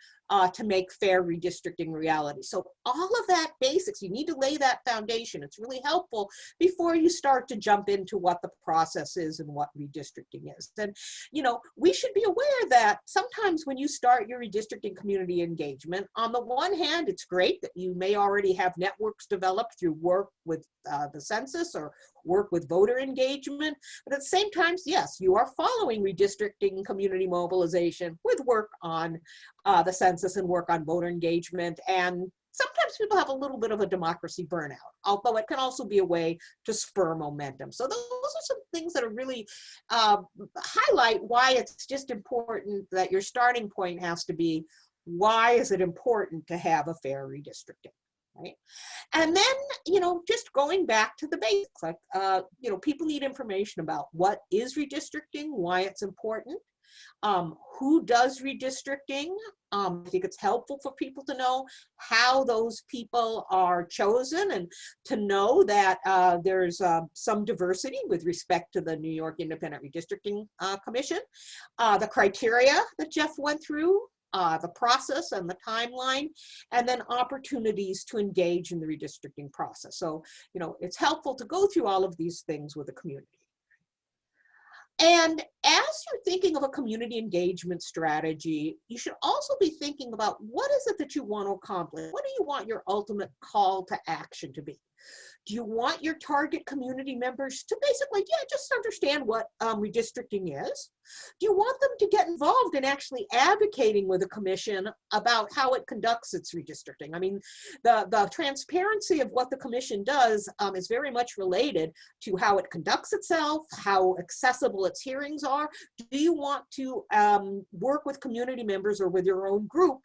to make fair redistricting reality. So all of that basics, you need to lay that foundation. It's really helpful before you start to jump into what the process is and what redistricting is. And, we should be aware that sometimes when you start your redistricting community engagement, on the one hand, it's great that you may already have networks developed through work with the census or work with voter engagement. But at the same time, yes, you are following redistricting community mobilization with work on the census and work on voter engagement. And sometimes people have a little bit of a democracy burnout, although it can also be a way to spur momentum. So those are some things that are really highlight why it's just important that your starting point has to be, why is it important to have a fair redistricting? Right. And then, just going back to the basics, like, people need information about what is redistricting, why it's important, who does redistricting. I think it's helpful for people to know how those people are chosen and to know that there's some diversity with respect to the New York Independent Redistricting Commission, the criteria that Jeff went through, the process and the timeline, and then opportunities to engage in the redistricting process. So, it's helpful to go through all of these things with the community. And as you're thinking of a community engagement strategy, you should also be thinking about, what is it that you want to accomplish? What do you want your ultimate call to action to be? Do you want your target community members to basically, just understand what redistricting is? Do you want them to get involved in actually advocating with the commission about how it conducts its redistricting? I mean, the transparency of what the commission does is very much related to how it conducts itself, how accessible its hearings are. Do you want to work with community members or with your own group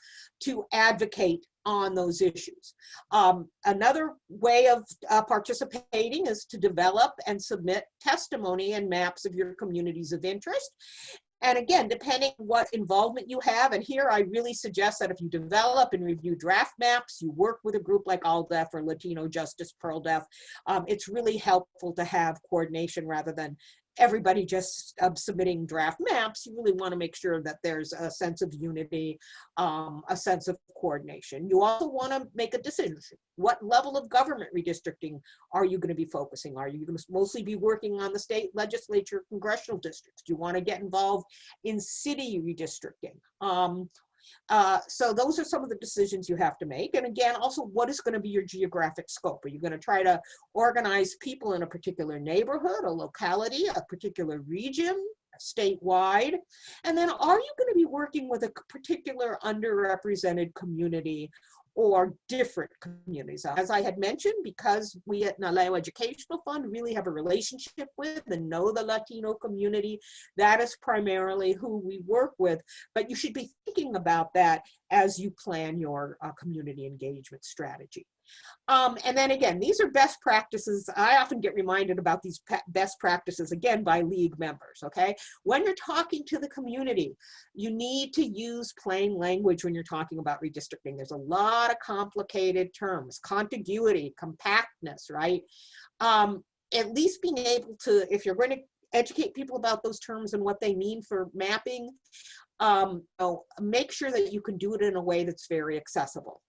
to advocate on those issues? Another way of participating is to develop and submit testimony and maps of your communities of interest. And again, depending on what involvement you have, and here I really suggest that if you develop and review draft maps, you work with a group like ALDEF or Latino Justice PearlDef, it's really helpful to have coordination rather than everybody just submitting draft maps. You really want to make sure that there's a sense of unity, a sense of coordination. You also want to make a decision. What level of government redistricting are you going to be focusing? Are you going to mostly be working on the state legislature, congressional districts? Do you want to get involved in city redistricting? So those are some of the decisions you have to make. And again, also, what is going to be your geographic scope? Are you going to try to organize people in a particular neighborhood, a locality, a particular region, statewide? And then are you going to be working with a particular underrepresented community or different communities? As I had mentioned, because we at Naleo Educational Fund really have a relationship with and know the Latino community, that is primarily who we work with. But you should be thinking about that as you plan your community engagement strategy. And then again, these are best practices. I often get reminded about these best practices again by league members, okay? When you're talking to the community, you need to use plain language when you're talking about redistricting. There's a lot of complicated terms, contiguity, compactness, right? At least being able to, if you're going to educate people about those terms and what they mean for mapping, make sure that you can do it in a way that's very accessible.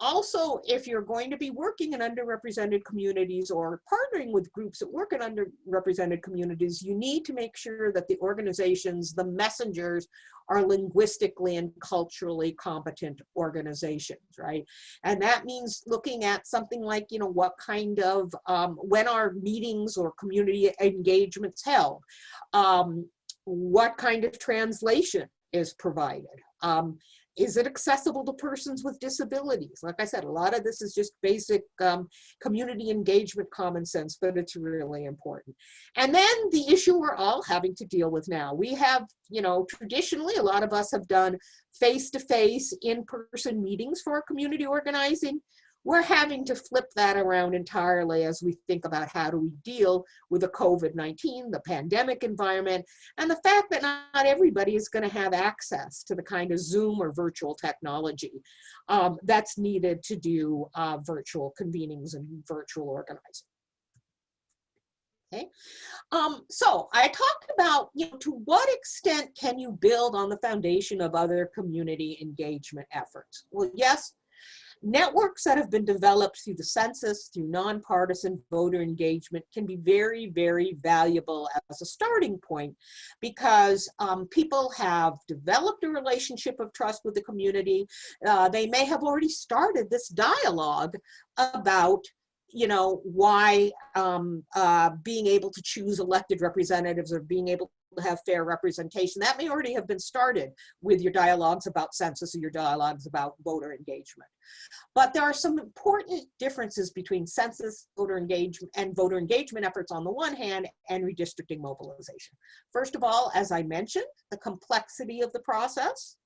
Also, if you're going to be working in underrepresented communities or partnering with groups that work in underrepresented communities, you need to make sure that the organizations, the messengers, are linguistically and culturally competent organizations, right? And that means looking at something like, you know, what kind of, when are meetings or community engagements held? What kind of translation is provided? Is it accessible to persons with disabilities? Like I said, a lot of this is just basic community engagement common sense, but it's really important. And then the issue we're all having to deal with now. We have, you know, traditionally, a lot of us have done face-to-face, in-person meetings for our community organizing. We're having to flip that around entirely as we think about how do we deal with the COVID-19, the pandemic environment, and the fact that not everybody is going to have access to the kind of Zoom or virtual technology that's needed to do virtual convenings and virtual organizing. Okay, so I talked about, you know, to what extent can you build on the foundation of other community engagement efforts? Well, yes. Networks that have been developed through the census, through nonpartisan voter engagement can be very, very valuable as a starting point because people have developed a relationship of trust with the community. They may have already started this dialogue about, you know, why being able to choose elected representatives or being able to have fair representation, that may already have been started with your dialogues about census or your dialogues about voter engagement. But there are some important differences between census, voter engagement efforts on the one hand and redistricting mobilization. First of all, as I mentioned, the complexity of the process.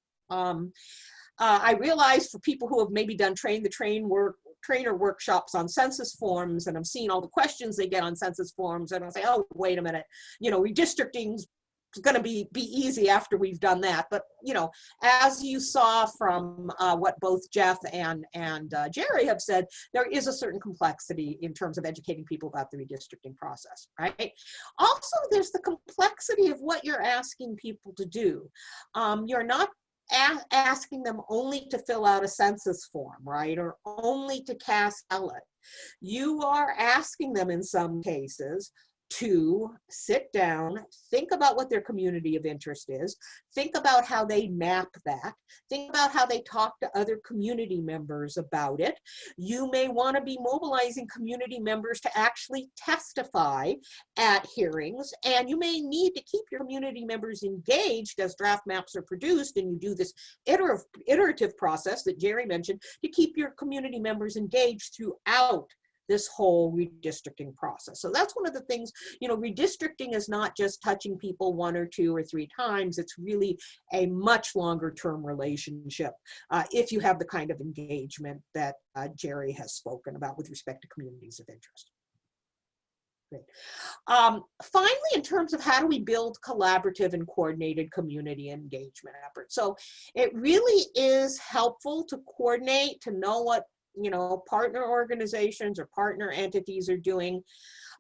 I realize for people who have maybe done trainer workshops on census forms, and I'm seeing all the questions they get on census forms, and I'll say, oh, wait a minute, you know, redistricting's going to be easy after we've done that. But, you know, as you saw from what both Jeff and Jerry have said, there is a certain complexity in terms of educating people about the redistricting process, right? Also, there's the complexity of what you're asking people to do. You're not asking them only to fill out a census form, right? Or only to cast ballot. You are asking them in some cases to sit down, think about what their community of interest is, think about how they map that, think about how they talk to other community members about it. You may want to be mobilizing community members to actually testify at hearings, and you may need to keep your community members engaged as draft maps are produced, and you do this iterative process that Jerry mentioned to keep your community members engaged throughout this whole redistricting process. So that's one of the things, you know, redistricting is not just touching people 1 or 2 or 3 times. It's really a much longer term relationship if you have the kind of engagement that Jerry has spoken about with respect to communities of interest. Great. Finally, in terms of how do we build collaborative and coordinated community engagement efforts. So it really is helpful to coordinate, to know what, you know, partner organizations or partner entities are doing.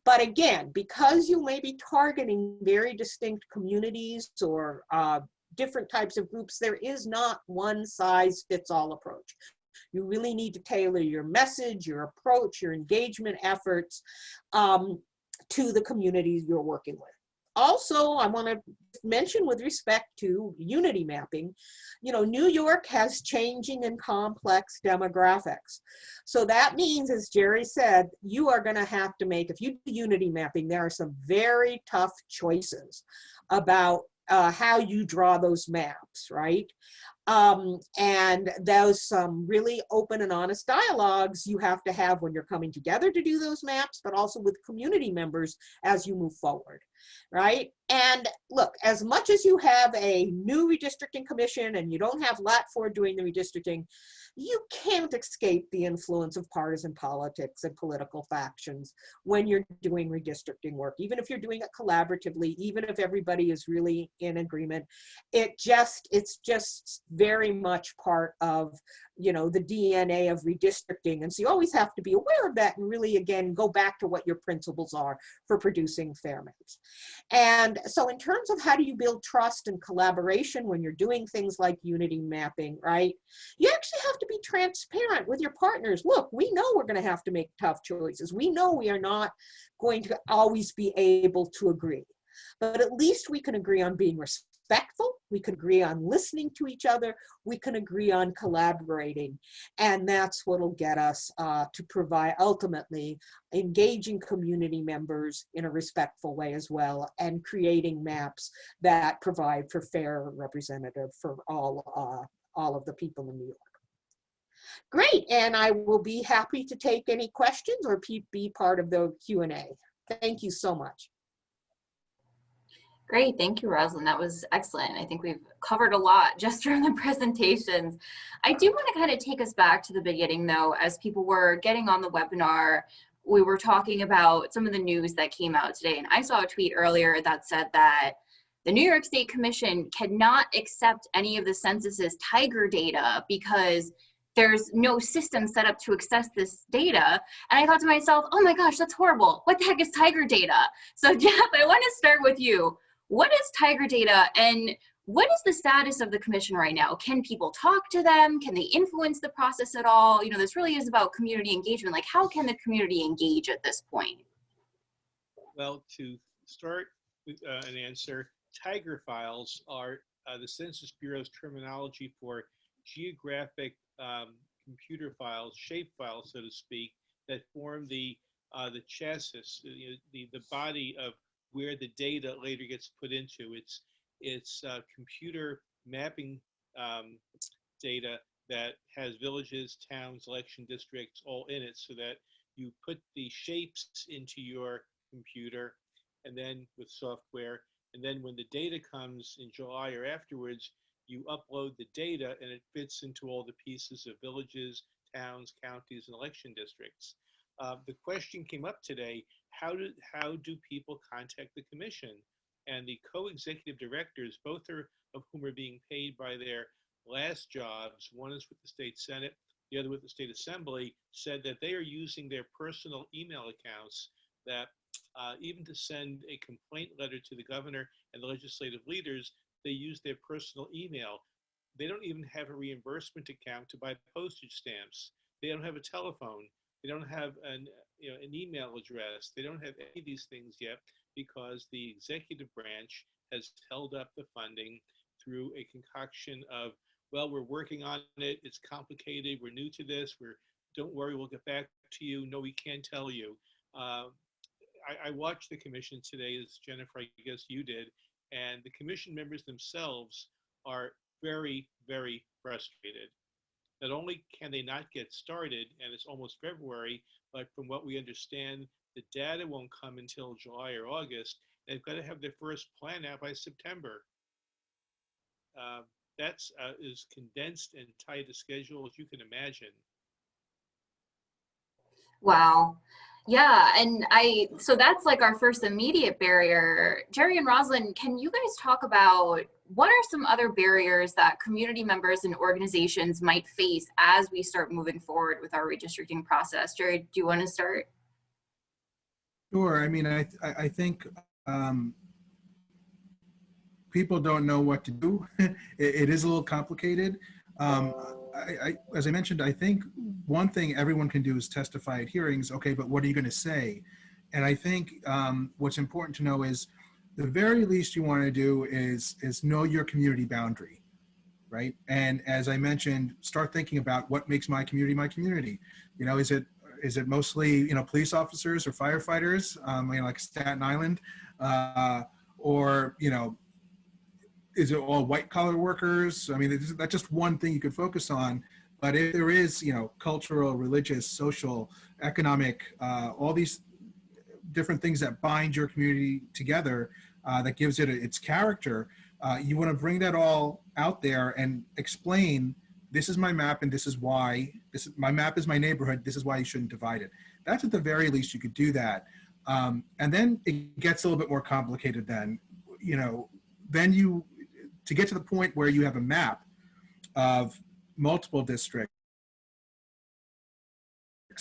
But again, because you may be targeting very distinct communities or different types of groups, there is not one size fits all approach. You really need to tailor your message, your approach, your engagement efforts to the communities you're working with. Also, I want to mention with respect to unity mapping, you know, New York has changing and complex demographics. So that means, as Jerry said, you are going to have to make, if you do unity mapping, there are some very tough choices about how you draw those maps, right? And those really open and honest dialogues you have to have when you're coming together to do those maps, but also with community members as you move forward, right? And look, as much as you have a new redistricting commission and you don't have Lat 4 doing the redistricting, you can't escape the influence of partisan politics and political factions when you're doing redistricting work. Even if you're doing it collaboratively, even if everybody is really in agreement, it's just very much part of, you know, the DNA of redistricting. And so you always have to be aware of that and really, again, go back to what your principles are for producing fair maps. And so in terms of how do you build trust and collaboration when you're doing things like unity mapping, right? You actually have to be transparent with your partners. Look, we know we're going to have to make tough choices. We know we are not going to always be able to agree, but at least we can agree on being respectful. We can agree on listening to each other. We can agree on collaborating. And that's what will get us to provide ultimately engaging community members in a respectful way as well, and creating maps that provide for fair representative for all of the people in New York. Great, and I will be happy to take any questions or be part of the Q&A. Thank you so much. Great, thank you, Rosalind. That was excellent. I think we've covered a lot just from the presentations. I do want to kind of take us back to the beginning, though. As people were getting on the webinar, we were talking about some of the news that came out today, and I saw a tweet earlier that said that the New York State Commission cannot accept any of the census's Tiger data because there's no system set up to access this data. And I thought to myself, oh my gosh, that's horrible. What the heck is Tiger data? So Jeff, I want to start with you. What is Tiger data, and what is the status of the commission right now? Can people talk to them? Can they influence the process at all? You know, this really is about community engagement. Like, how can the community engage at this point? Well, to start with an answer, Tiger files are the Census Bureau's terminology for geographic computer files, shape files, so to speak, that form the chassis, the body of where the data later gets put into. It's computer mapping data that has villages, towns, election districts all in it, so that you put the shapes into your computer, and then with software, and then when the data comes in July or afterwards, you upload the data and it fits into all the pieces of villages, towns, counties, and election districts. The question came up today, how do people contact the commission? And the co-executive directors, both of whom are being paid by their last jobs, one is with the state Senate, the other with the state assembly, said that they are using their personal email accounts, that even to send a complaint letter to the governor and the legislative leaders, they use their personal email. They don't even have a reimbursement account to buy postage stamps. They don't have a telephone. They don't have an email address. They don't have any of these things yet because the executive branch has held up the funding through a concoction of, well, we're working on it. It's complicated. We're new to this. Don't worry, we'll get back to you. No, we can't tell you. I watched the commission today, as Jennifer, I guess you did, and the commission members themselves are very, very frustrated. Not only can they not get started, and it's almost February, but from what we understand, the data won't come until July or August. They've got to have their first plan out by September. That's as condensed and tight a schedule as you can imagine. Wow. Yeah, and so that's like our first immediate barrier. Gerry and Roslyn, can you guys talk about what are some other barriers that community members and organizations might face as we start moving forward with our redistricting process? Gerry, do you want to start? Sure. I mean, I think people don't know what to do. It is a little complicated. As I mentioned, I think one thing everyone can do is testify at hearings. Okay, but what are you going to say? And I think what's important to know is the very least you want to do is know your community boundary, right? And as I mentioned, start thinking about what makes my community my community. You know, is it mostly, police officers or firefighters, like Staten Island, or, is it all white collar workers? I mean, that's just one thing you could focus on. But if there is, you know, cultural, religious, social, economic, all these different things that bind your community together, that gives it its character, you want to bring that all out there and explain, this is my map and this is why. My map is my neighborhood. This is why you shouldn't divide it. That's at the very least you could do that. And then it gets a little bit more complicated then, you know, to get to the point where you have a map of multiple districts,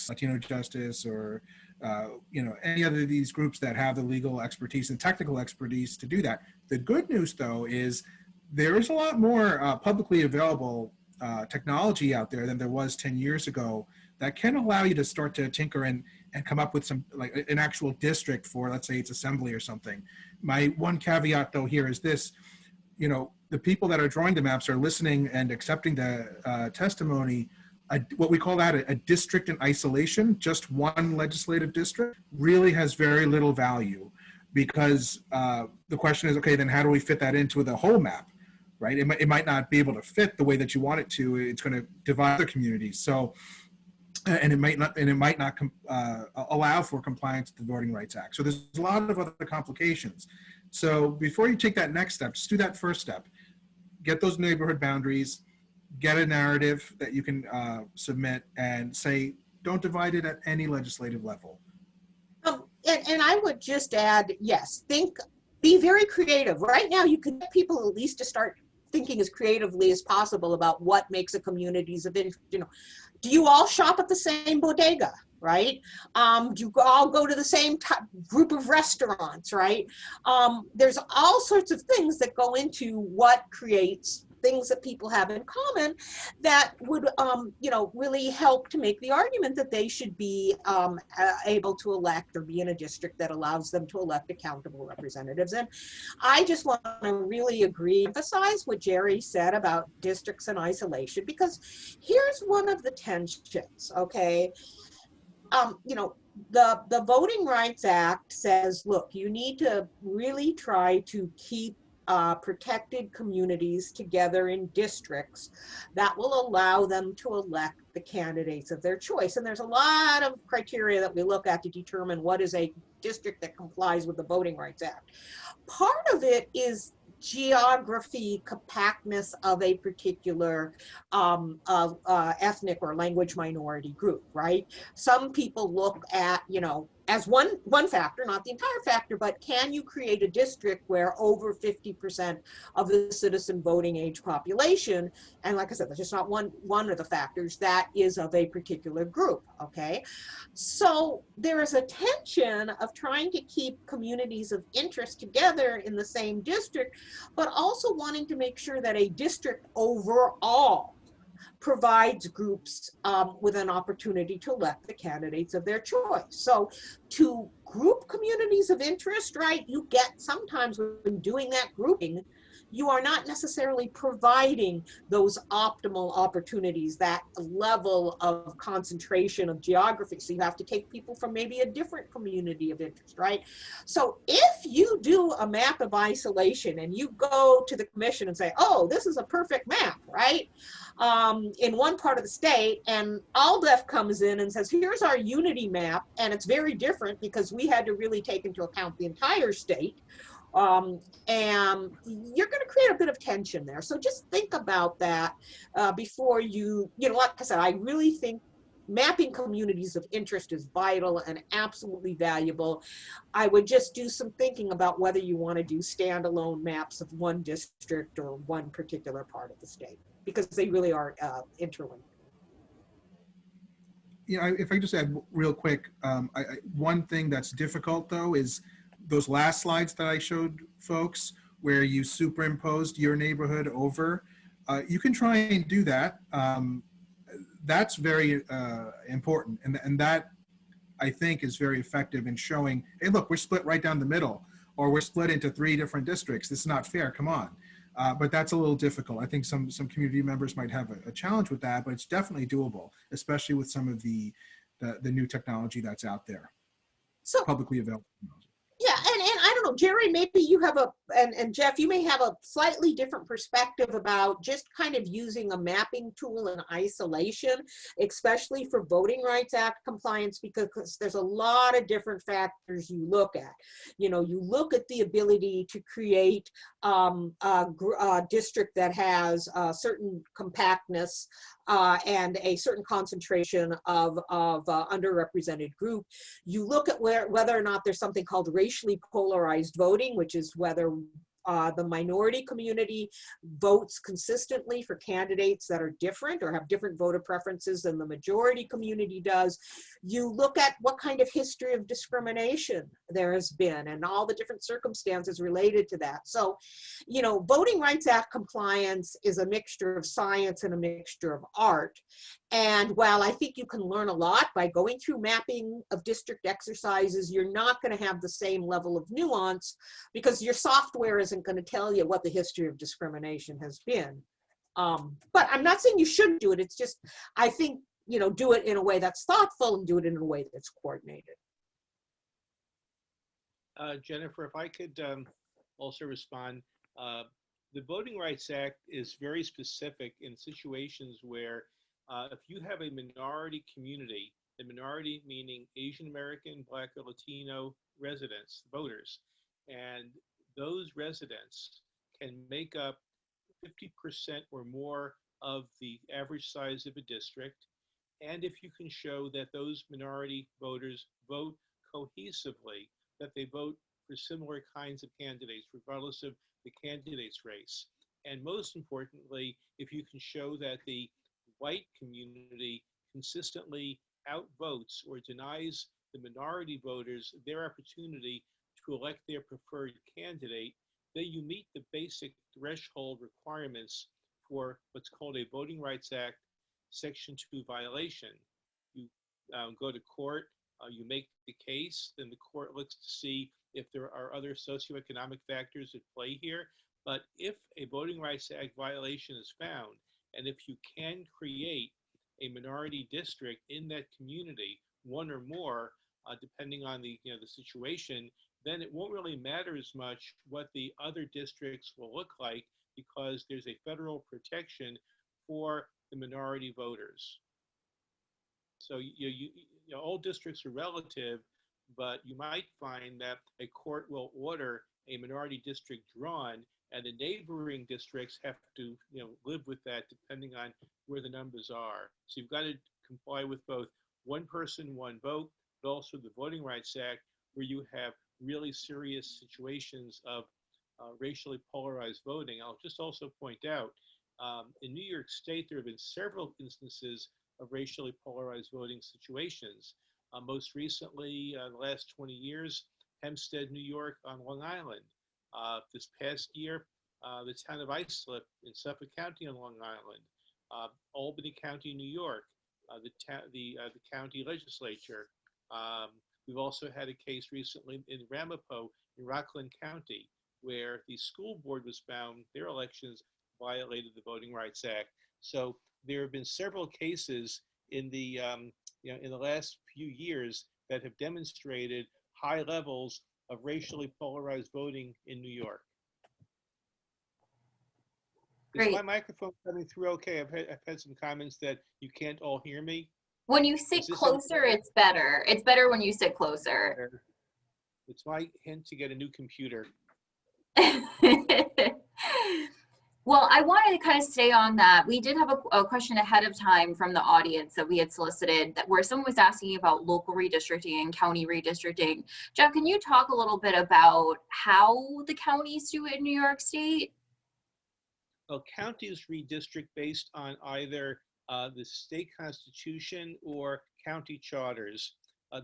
Latino Justice or, you know, any other of these groups that have the legal expertise and technical expertise to do that. The good news, though, is there is a lot more publicly available technology out there than there was 10 years ago that can allow you to start to tinker and come up with some, like an actual district for, let's say it's assembly or something. My one caveat, though, here is this, you know, the people that are drawing the maps are listening and accepting the testimony. What we call that a district in isolation, just one legislative district, really has very little value, because the question is, okay, then how do we fit that into the whole map, right? It might not be able to fit the way that you want it to. It's going to divide the communities. So, and it might not allow for compliance with the Voting Rights Act. So there's a lot of other complications. So before you take that next step, just do that first step. Get those neighborhood boundaries, get a narrative that you can submit, and say, don't divide it at any legislative level. And I would just add, yes, be very creative. Right now, you can get people at least to start thinking as creatively as possible about what makes a communities of interest. You know, do you all shop at the same bodega, right? Do you all go to the same group of restaurants, right? There's all sorts of things that go into what creates things that people have in common that would, you know, really help to make the argument that they should be able to elect or be in a district that allows them to elect accountable representatives. And I just want to really emphasize what Jerry said about districts in isolation, because here's one of the tensions, okay? You know, the Voting Rights Act says, look, you need to really try to keep protected communities together in districts that will allow them to elect the candidates of their choice. And there's a lot of criteria that we look at to determine what is a district that complies with the Voting Rights Act. Part of it is geography, compactness of a particular ethnic or language minority group, right? Some people look at, you know, as one factor, not the entire factor, but can you create a district where over 50% of the citizen voting age population, and like I said, that's just not one of the factors, that is of a particular group, okay? So there is a tension of trying to keep communities of interest together in the same district, but also wanting to make sure that a district overall provides groups with an opportunity to elect the candidates of their choice. So to group communities of interest, right, you get sometimes when doing that grouping, you are not necessarily providing those optimal opportunities, that level of concentration of geography. So you have to take people from maybe a different community of interest, right? So if you do a map of isolation and you go to the commission and say, oh, this is a perfect map, right? In one part of the state, and ALDEF comes in and says, here's our unity map, and it's very different because we had to really take into account the entire state. And you're going to create a bit of tension there. So just think about that before you know, like I said, I really think mapping communities of interest is vital and absolutely valuable. I would just do some thinking about whether you want to do standalone maps of one district or one particular part of the state, because they really are interlinked. Yeah, if I just add real quick, one thing that's difficult though is those last slides that I showed folks where you superimposed your neighborhood over. You can try and do that. That's very important. And that, I think, is very effective in showing, hey, look, we're split right down the middle, or we're split into 3 different districts. This is not fair, come on. But that's a little difficult. I think some community members might have a challenge with that, but it's definitely doable, especially with some of the new technology that's out there, So publicly available. yeah, and I don't Jerry, maybe you have and Jeff, you may have a slightly different perspective about just kind of using a mapping tool in isolation, especially for Voting Rights Act compliance, because there's a lot of different factors you look at. You know, you look at the ability to create a district that has a certain compactness and a certain concentration of underrepresented group. You look at whether or not there's something called racially polarized voting, which is whether the minority community votes consistently for candidates that are different or have different voter preferences than the majority community does. You look at what kind of history of discrimination there has been and all the different circumstances related to that. So, you know, Voting Rights Act compliance is a mixture of science and a mixture of art. And while I think you can learn a lot by going through mapping of district exercises, you're not going to have the same level of nuance because your software isn't going to tell you what the history of discrimination has been. But I'm not saying you shouldn't do it. It's just, I think, you know, do it in a way that's thoughtful and do it in a way that's coordinated. Jennifer, if I could also respond. The Voting Rights Act is very specific in situations where if you have a minority community, the minority meaning Asian American, Black, or Latino residents, voters, and those residents can make up 50% or more of the average size of a district, and if you can show that those minority voters vote cohesively, that they vote for similar kinds of candidates, regardless of the candidate's race. And most importantly, if you can show that the white community consistently outvotes or denies the minority voters their opportunity to elect their preferred candidate, then you meet the basic threshold requirements for what's called a Voting Rights Act Section 2 violation. You go to court, you make the case, then the court looks to see if there are other socioeconomic factors at play here. But if a Voting Rights Act violation is found, and if you can create a minority district in that community, one or more, depending on the situation, then it won't really matter as much what the other districts will look like because there's a federal protection for the minority voters. So all districts are relative, but you might find that a court will order a minority district drawn, and the neighboring districts have to live with that depending on where the numbers are. So you've got to comply with both one person, one vote, but also the Voting Rights Act, where you have really serious situations of racially polarized voting. I'll just also point out, in New York State, there have been several instances of racially polarized voting situations. Most recently, the last 20 years, Hempstead, New York on Long Island. This past year, the town of Islip in Suffolk County on Long Island. Albany County, New York, the county legislature. We've also had a case recently in Ramapo in Rockland County, where the school board was found their elections violated the Voting Rights Act. So there have been several cases in the in the last few years that have demonstrated high levels of racially polarized voting in New York. Great. Is my microphone coming through okay? I've had some comments that you can't all hear me. When you sit closer, it's better. It's better when you sit closer. It's my hint to get a new computer. Well, I wanted to kind of stay on that. We did have a question ahead of time from the audience that we had solicited, that where someone was asking about local redistricting and county redistricting. Jeff, can you talk a little bit about how the counties do it in New York State? Well, counties redistrict based on either the state constitution or county charters.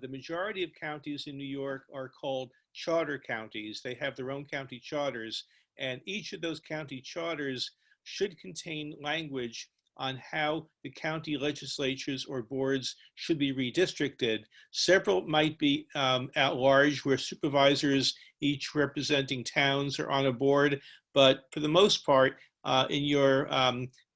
The majority of counties in New York are called charter counties. They have their own county charters, and each of those county charters should contain language on how the county legislatures or boards should be redistricted. Several might be at large, where supervisors, each representing towns, are on a board, but for the most part, in your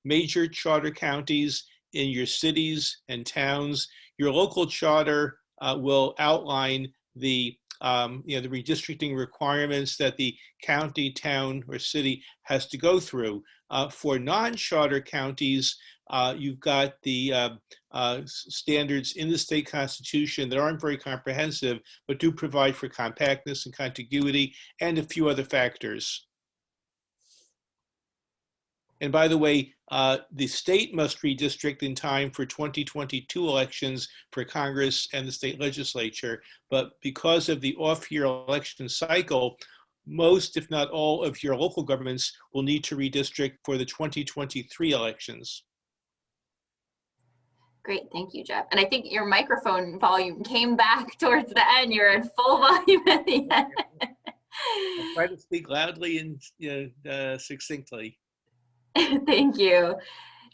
major charter counties, in your cities and towns, your local charter will outline the the redistricting requirements that the county, town, or city has to go through. For non-charter counties, you've got the standards in the state constitution that aren't very comprehensive, but do provide for compactness and contiguity and a few other factors. And by the way, the state must redistrict in time for 2022 elections for Congress and the state legislature. But because of the off-year election cycle, most, if not all, of your local governments will need to redistrict for the 2023 elections. Great, thank you, Jeff. And I think your microphone volume came back towards the end. You're at full volume at the end. I'll try to speak loudly and succinctly. Thank you.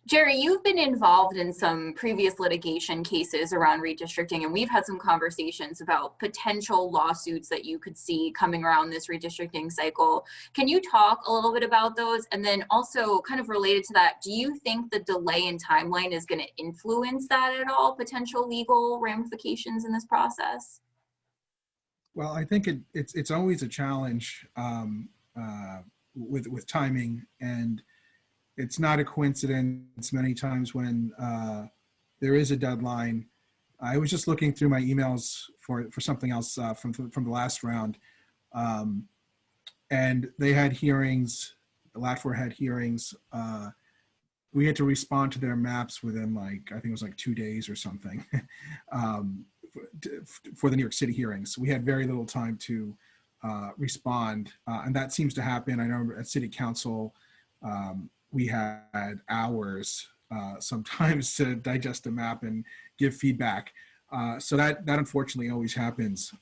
Jerry, you've been involved in some previous litigation cases around redistricting, and we've had some conversations about potential lawsuits that you could see coming around this redistricting cycle. Can you talk a little bit about those? And then also kind of related to that, do you think the delay in timeline is going to influence that at all, potential legal ramifications in this process? Well, I think it's always a challenge with timing, and it's not a coincidence many times when there is a deadline. I was just looking through my emails for something else from the last round, and they had hearings. The LATFOR had hearings. We had to respond to their maps within I think it was 2 days or something for the New York City hearings. We had very little time to respond, and that seems to happen. I know at City Council, we had hours sometimes to digest the map and give feedback. So that unfortunately always happens.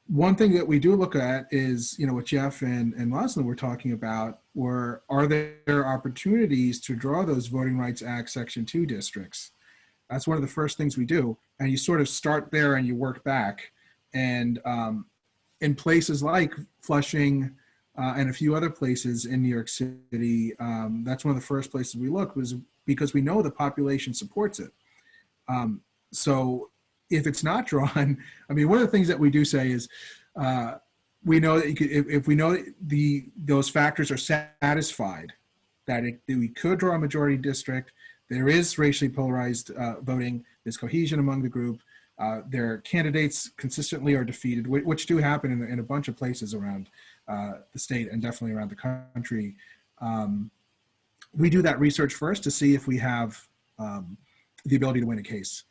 One thing that we do look at is, what Jeff and Roslyn were talking about, are there opportunities to draw those Voting Rights Act Section 2 districts? That's one of the first things we do. And you sort of start there and you work back. And in places like Flushing, and a few other places in New York City, that's one of the first places we looked, was because we know the population supports it. So if it's not drawn, I mean, one of the things that we do say is, we know that if we know those factors are satisfied, that we could draw a majority district, there is racially polarized voting, there's cohesion among the group, their candidates consistently are defeated, which do happen in a bunch of places around the state and definitely around the country. We do that research first to see if we have the ability to win a case.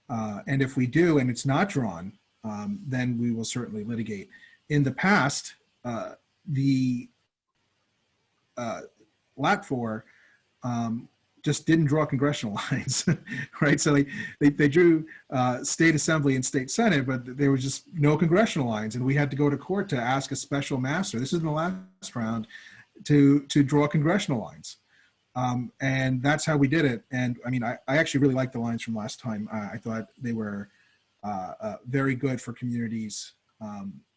And if we do, and it's not drawn, then we will certainly litigate. In the past, the LATFOR just didn't draw congressional lines, right? So they drew state assembly and state senate, but there was just no congressional lines, and we had to go to court to ask a special master. This is in the last round to draw congressional lines, and that's how we did it. And I mean, I actually really liked the lines from last time. I thought they were very good for communities.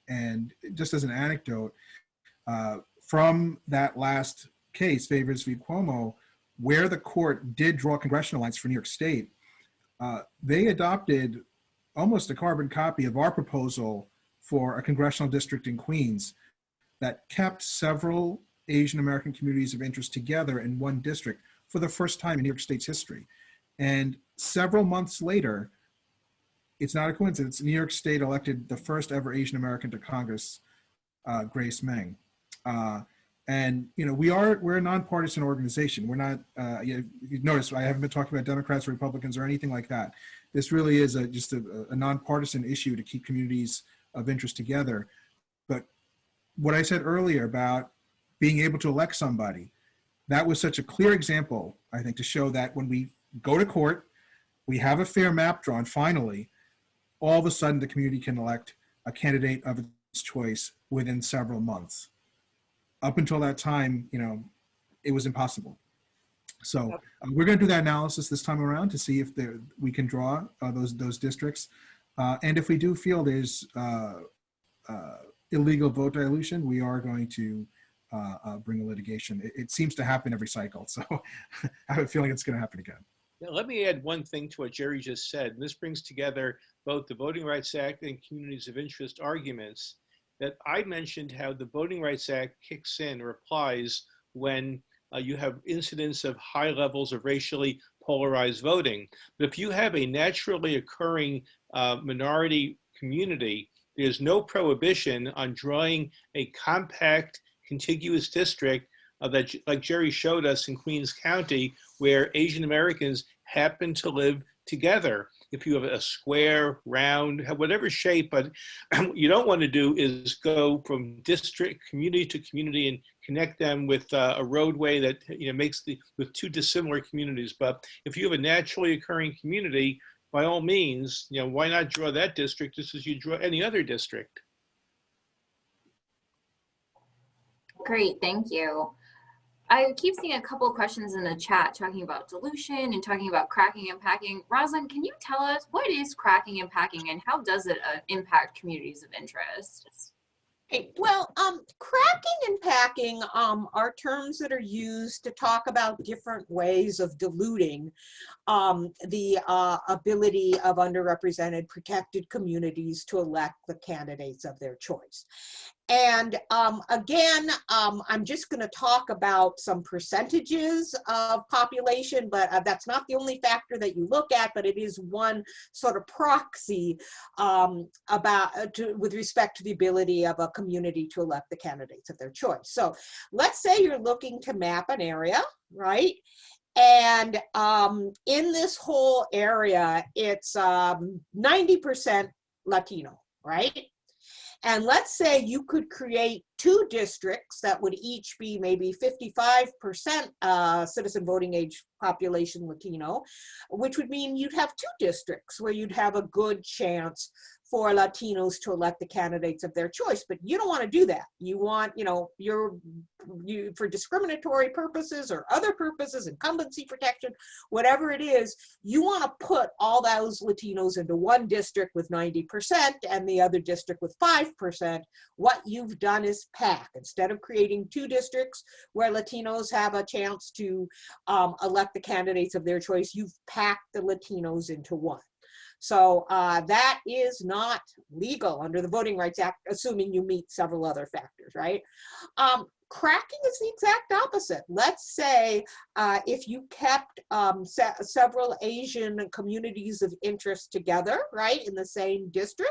And just as an anecdote, from that last case, Favors v. Cuomo, where the court did draw congressional lines for New York State, they adopted almost a carbon copy of our proposal for a congressional district in Queens that kept several Asian American communities of interest together in one district for the first time in New York State's history. And several months later, it's not a coincidence, New York State elected the first ever Asian American to Congress, Grace Meng. And we're a nonpartisan organization. We're not. You notice I haven't been talking about Democrats or Republicans or anything like that. This really is just a nonpartisan issue to keep communities of interest together. But what I said earlier about being able to elect somebody, that was such a clear example, I think, to show that when we go to court, we have a fair map drawn. Finally, all of a sudden, the community can elect a candidate of its choice within several months. Up until that time, it was impossible. So we're going to do that analysis this time around to see if we can draw those districts. And if we do feel there's illegal vote dilution, we are going to bring a litigation. It seems to happen every cycle. So I have a feeling it's going to happen again. Now, let me add one thing to what Jerry just said. And this brings together both the Voting Rights Act and communities of interest arguments. That I mentioned how the Voting Rights Act kicks in or applies when you have incidents of high levels of racially polarized voting. But if you have a naturally occurring minority community, there's no prohibition on drawing a compact, contiguous district that, like Jerry showed us in Queens County, where Asian Americans happen to live together. If you have a square, round, whatever shape, but what you don't want to do is go from district, community to community and connect them with a roadway that makes with two dissimilar communities. But if you have a naturally occurring community, by all means, why not draw that district just as you draw any other district? Great, thank you. I keep seeing a couple of questions in the chat talking about dilution and talking about cracking and packing. Rosalind, can you tell us what is cracking and packing and how does it impact communities of interest? Okay, well, cracking and packing are terms that are used to talk about different ways of diluting the ability of underrepresented protected communities to elect the candidates of their choice. And again, I'm just going to talk about some percentages of population, but that's not the only factor that you look at, but it is one sort of proxy with respect to the ability of a community to elect the candidates of their choice. So let's say you're looking to map an area, right? And in this whole area, it's 90% Latino, right? And let's say you could create two districts that would each be maybe 55% citizen voting age population Latino, which would mean you'd have two districts where you'd have a good chance for Latinos to elect the candidates of their choice. But you don't want to do that. You want, for discriminatory purposes or other purposes, incumbency protection, whatever it is, you want to put all those Latinos into one district with 90% and the other district with 5%. What you've done is pack. Instead of creating two districts where Latinos have a chance to elect the candidates of their choice, you've packed the Latinos into one. So that is not legal under the Voting Rights Act, assuming you meet several other factors, right? Cracking is the exact opposite. Let's say if you kept several Asian communities of interest together, right, in the same district,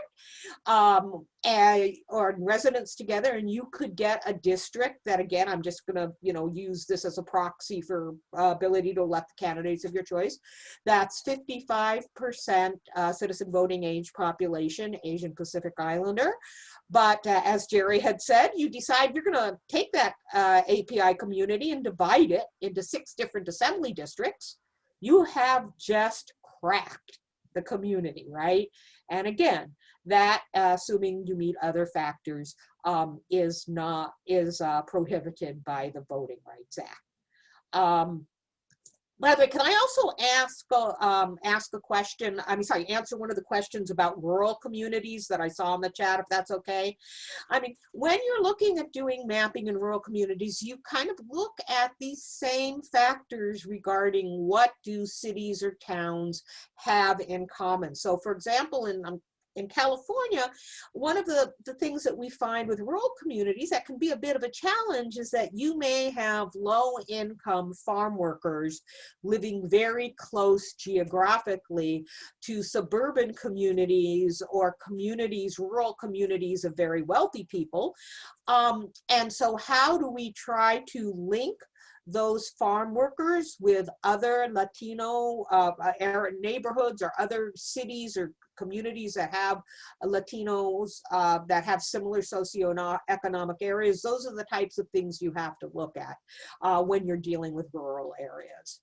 or residents together, and you could get a district that, again, I'm just going to, use this as a proxy for ability to elect the candidates of your choice. That's 55% citizen voting age population, Asian Pacific Islander. But as Jerry had said, you decide you're going to take that API community and divide it into 6 different assembly districts. You have just cracked the community, right? And again, that, assuming you meet other factors, is prohibited by the Voting Rights Act. By the way, can I also ask a question? Answer one of the questions about rural communities that I saw in the chat, if that's okay. I mean, when you're looking at doing mapping in rural communities, you kind of look at these same factors regarding what do cities or towns have in common. So for example, in California, one of the things that we find with rural communities that can be a bit of a challenge is that you may have low-income farm workers living very close geographically to suburban communities or rural communities of very wealthy people. And so how do we try to link those farm workers with other Latino neighborhoods or other cities or communities that have Latinos that have similar socioeconomic areas? Those are the types of things you have to look at when you're dealing with rural areas.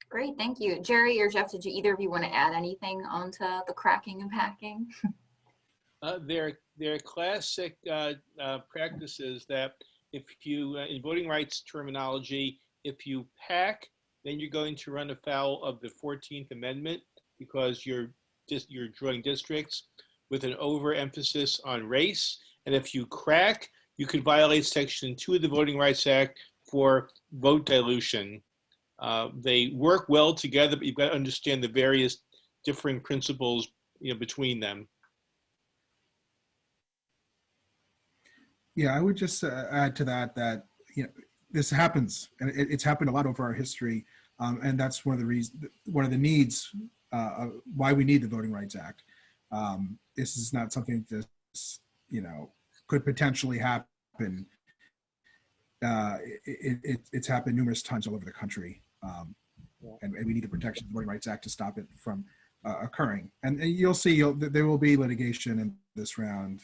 Great, thank you. Jerry or Jeff, did either of you want to add anything onto the cracking and packing? There are classic practices that if you, in voting rights terminology, if you pack, then you're going to run afoul of the 14th Amendment because you're drawing districts with an overemphasis on race. And if you crack, you could violate Section 2 of the Voting Rights Act for vote dilution. They work well together, but you've got to understand the various differing principles, between them. Yeah, I would just add to that this happens, and it's happened a lot over our history, and that's one of the reasons, one of the needs why we need the Voting Rights Act. This is not something that could potentially happen. It's happened numerous times all over the country, and we need the protection of the Voting Rights Act to stop it from occurring. And you'll see there will be litigation in this round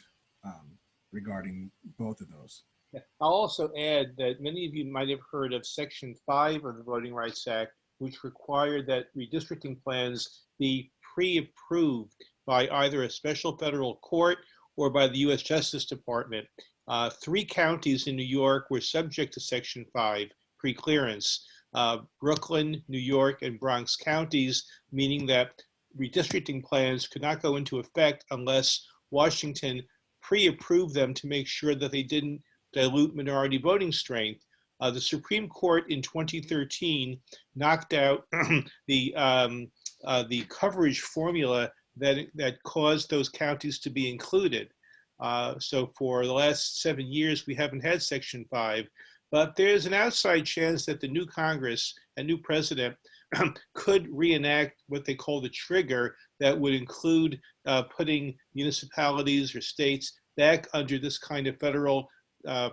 regarding both of those. I'll also add that many of you might have heard of Section 5 of the Voting Rights Act, which required that redistricting plans be pre-approved by either a special federal court or by the U.S. Justice Department. 3 counties in New York were subject to Section 5 pre-clearance. Brooklyn, New York, and Bronx counties, meaning that redistricting plans could not go into effect unless Washington pre-approved them to make sure that they didn't dilute minority voting strength. The Supreme Court in 2013 knocked out the coverage formula that caused those counties to be included. So for the last 7 years, we haven't had Section 5, but there's an outside chance that the new Congress and new president could reenact what they call the trigger that would include putting municipalities or states back under this kind of federal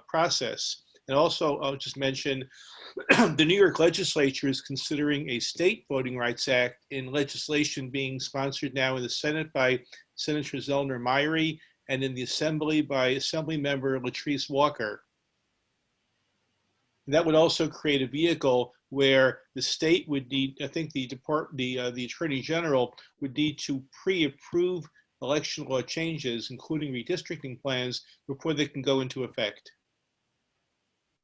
process. And also, I'll just mention, the New York legislature is considering a state Voting Rights Act in legislation being sponsored now in the Senate by Senator Zellner Myrie and in the Assembly by Assemblymember Latrice Walker. That would also create a vehicle where the state would need, I think the Attorney General would need to pre-approve election law changes, including redistricting plans, before they can go into effect.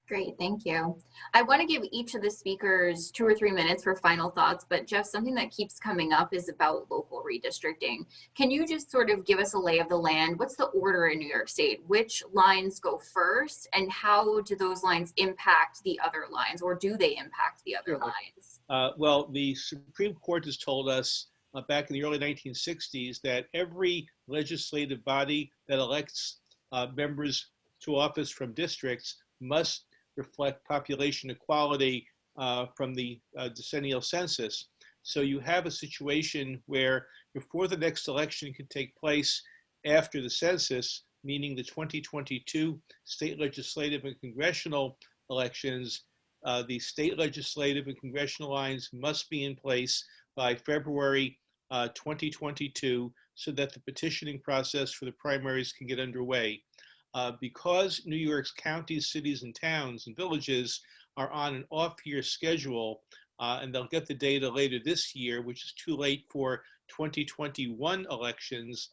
Great, thank you. I want to give each of the speakers 2 or 3 minutes for final thoughts, but Jeff, something that keeps coming up is about local redistricting. Can you just sort of give us a lay of the land? What's the order in New York State? Which lines go first, and how do those lines impact the other lines, or do they impact the other lines? Well, the Supreme Court has told us back in the early 1960s that every legislative body that elects members to office from districts must reflect population equality from the decennial census. So you have a situation where before the next election can take place after the census, meaning the 2022 state legislative and congressional elections, the state legislative and congressional lines must be in place by February 2022 so that the petitioning process for the primaries can get underway. Because New York's counties, cities, and towns and villages are on an off-year schedule, and they'll get the data later this year, which is too late for 2021 elections,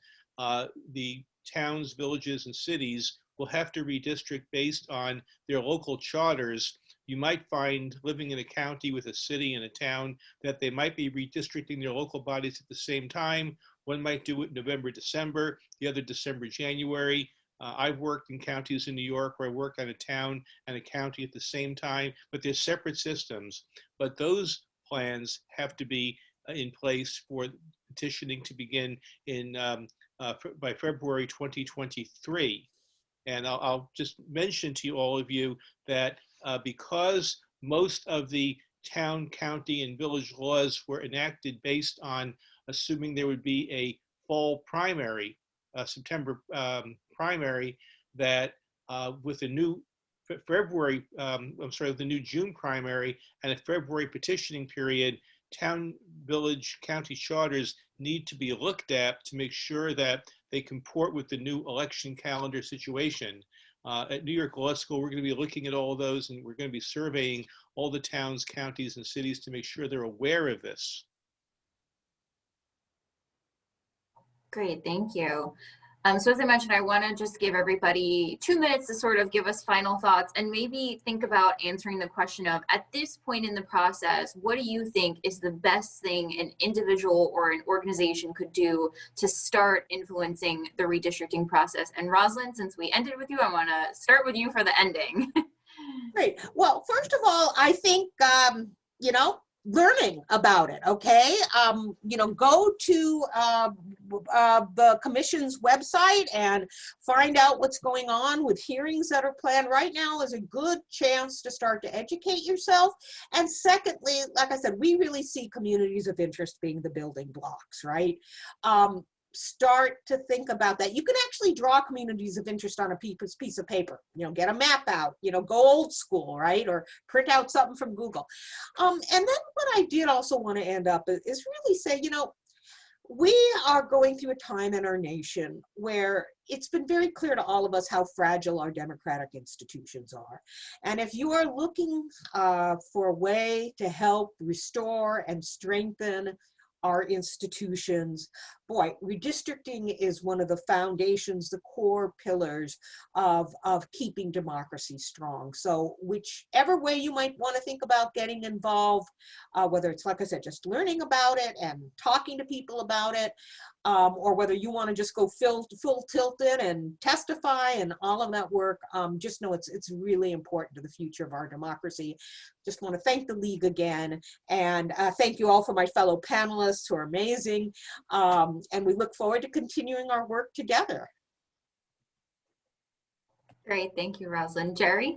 the towns, villages, and cities will have to redistrict based on their local charters. You might find, living in a county with a city and a town, that they might be redistricting their local bodies at the same time. One might do it November, December, the other December, January. I've worked in counties in New York where I work on a town and a county at the same time, but they're separate systems. But those plans have to be in place for petitioning to begin in by February 2023. And I'll just mention to all of you that because most of the town, county, and village laws were enacted based on assuming there would be a fall primary, September primary, that with the new February, the new June primary and a February petitioning period, town, village, county charters need to be looked at to make sure that they comport with the new election calendar situation. At New York Law School, we're going to be looking at all of those, and we're going to be surveying all the towns, counties, and cities to make sure they're aware of this. Great, thank you. So as I mentioned, I want to just give everybody 2 minutes to sort of give us final thoughts and maybe think about answering the question of, at this point in the process, what do you think is the best thing an individual or an organization could do to start influencing the redistricting process? And Roslyn, since we ended with you, I want to start with you for the ending. Great. Well, first of all, I think, you know, learning about it, okay? You know, go to the commission's website and find out what's going on with hearings that are planned right now is a good chance to start to educate yourself. And secondly, like I said, we really see communities of interest being the building blocks, right? Start to think about that. You can actually draw communities of interest on a piece of paper, you know, get a map out, you know, go old school, right? Or print out something from Google. And then what I did also want to end up is really say, you know, we are going through a time in our nation where it's been very clear to all of us how fragile our democratic institutions are. And if you are looking for a way to help restore and strengthen our institutions, boy, redistricting is one of the foundations, the core pillars of keeping democracy strong. So whichever way you might want to think about getting involved, whether it's, like I said, just learning about it and talking to people about it, or whether you want to just go full tilt in and testify and all of that work, just know it's really important to the future of our democracy. Just want to thank the League again, and thank you all for my fellow panelists who are amazing, and we look forward to continuing our work together. Great, thank you, Rosalind. Jerry?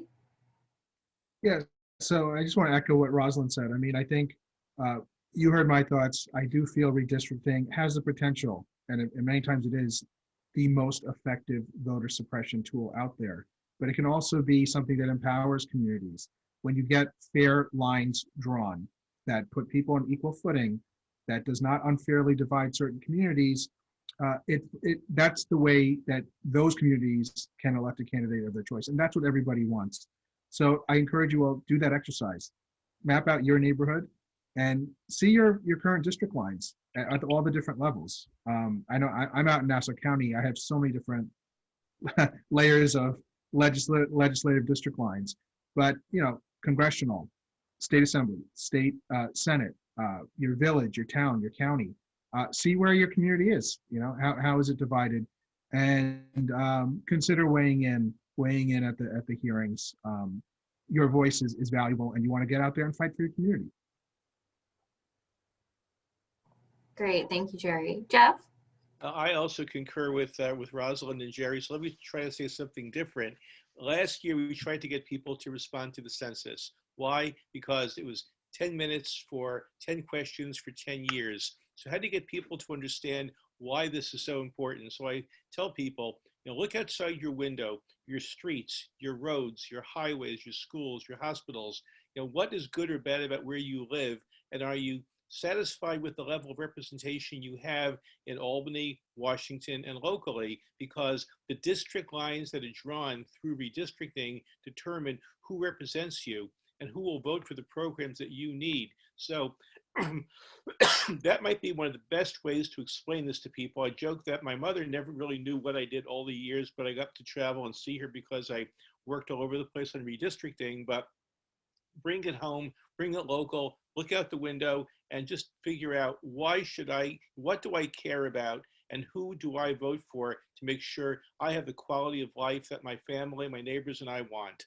Yeah, so I just want to echo what Rosalind said. I mean, I think you heard my thoughts. I do feel redistricting has the potential, and many times it is, the most effective voter suppression tool out there. But it can also be something that empowers communities. When you get fair lines drawn that put people on equal footing, that does not unfairly divide certain communities, that's the way that those communities can elect a candidate of their choice. And that's what everybody wants. So I encourage you all, do that exercise. Map out your neighborhood and see your current district lines at all the different levels. I know I'm out in Nassau County. I have so many different layers of legislative district lines, but you know, congressional, state assembly, state senate, your village, your town, your county. See where your community is. You know, how is it divided, and consider weighing in at the hearings. Your voice is valuable, and you want to get out there and fight for your community. Great, thank you, Jerry. Jeff? I also concur with Rosalind and Jerry, so let me try to say something different. Last year, we tried to get people to respond to the census. Why? Because it was 10 minutes for 10 questions for 10 years. So how to get people to understand why this is so important. So I tell people, you know, look outside your window, your streets, your roads, your highways, your schools, your hospitals. You know, what is good or bad about where you live, and are you satisfied with the level of representation you have in Albany, Washington, and locally, because the district lines that are drawn through redistricting determine who represents you and who will vote for the programs that you need. So that might be one of the best ways to explain this to people. I joke that my mother never really knew what I did all the years, but I got to travel and see her because I worked all over the place on redistricting. But bring it home, bring it local, look out the window, and just figure out what do I care about, and who do I vote for to make sure I have the quality of life that my family, my neighbors, and I want.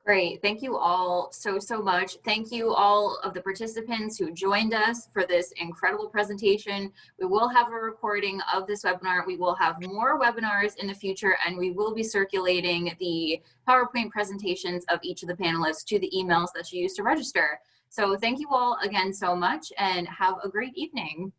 Great, thank you all so much. Thank you all of the participants who joined us for this incredible presentation. We will have a recording of this webinar. We will have more webinars in the future, and we will be circulating the PowerPoint presentations of each of the panelists to the emails that you used to register. So thank you all again so much, and have a great evening.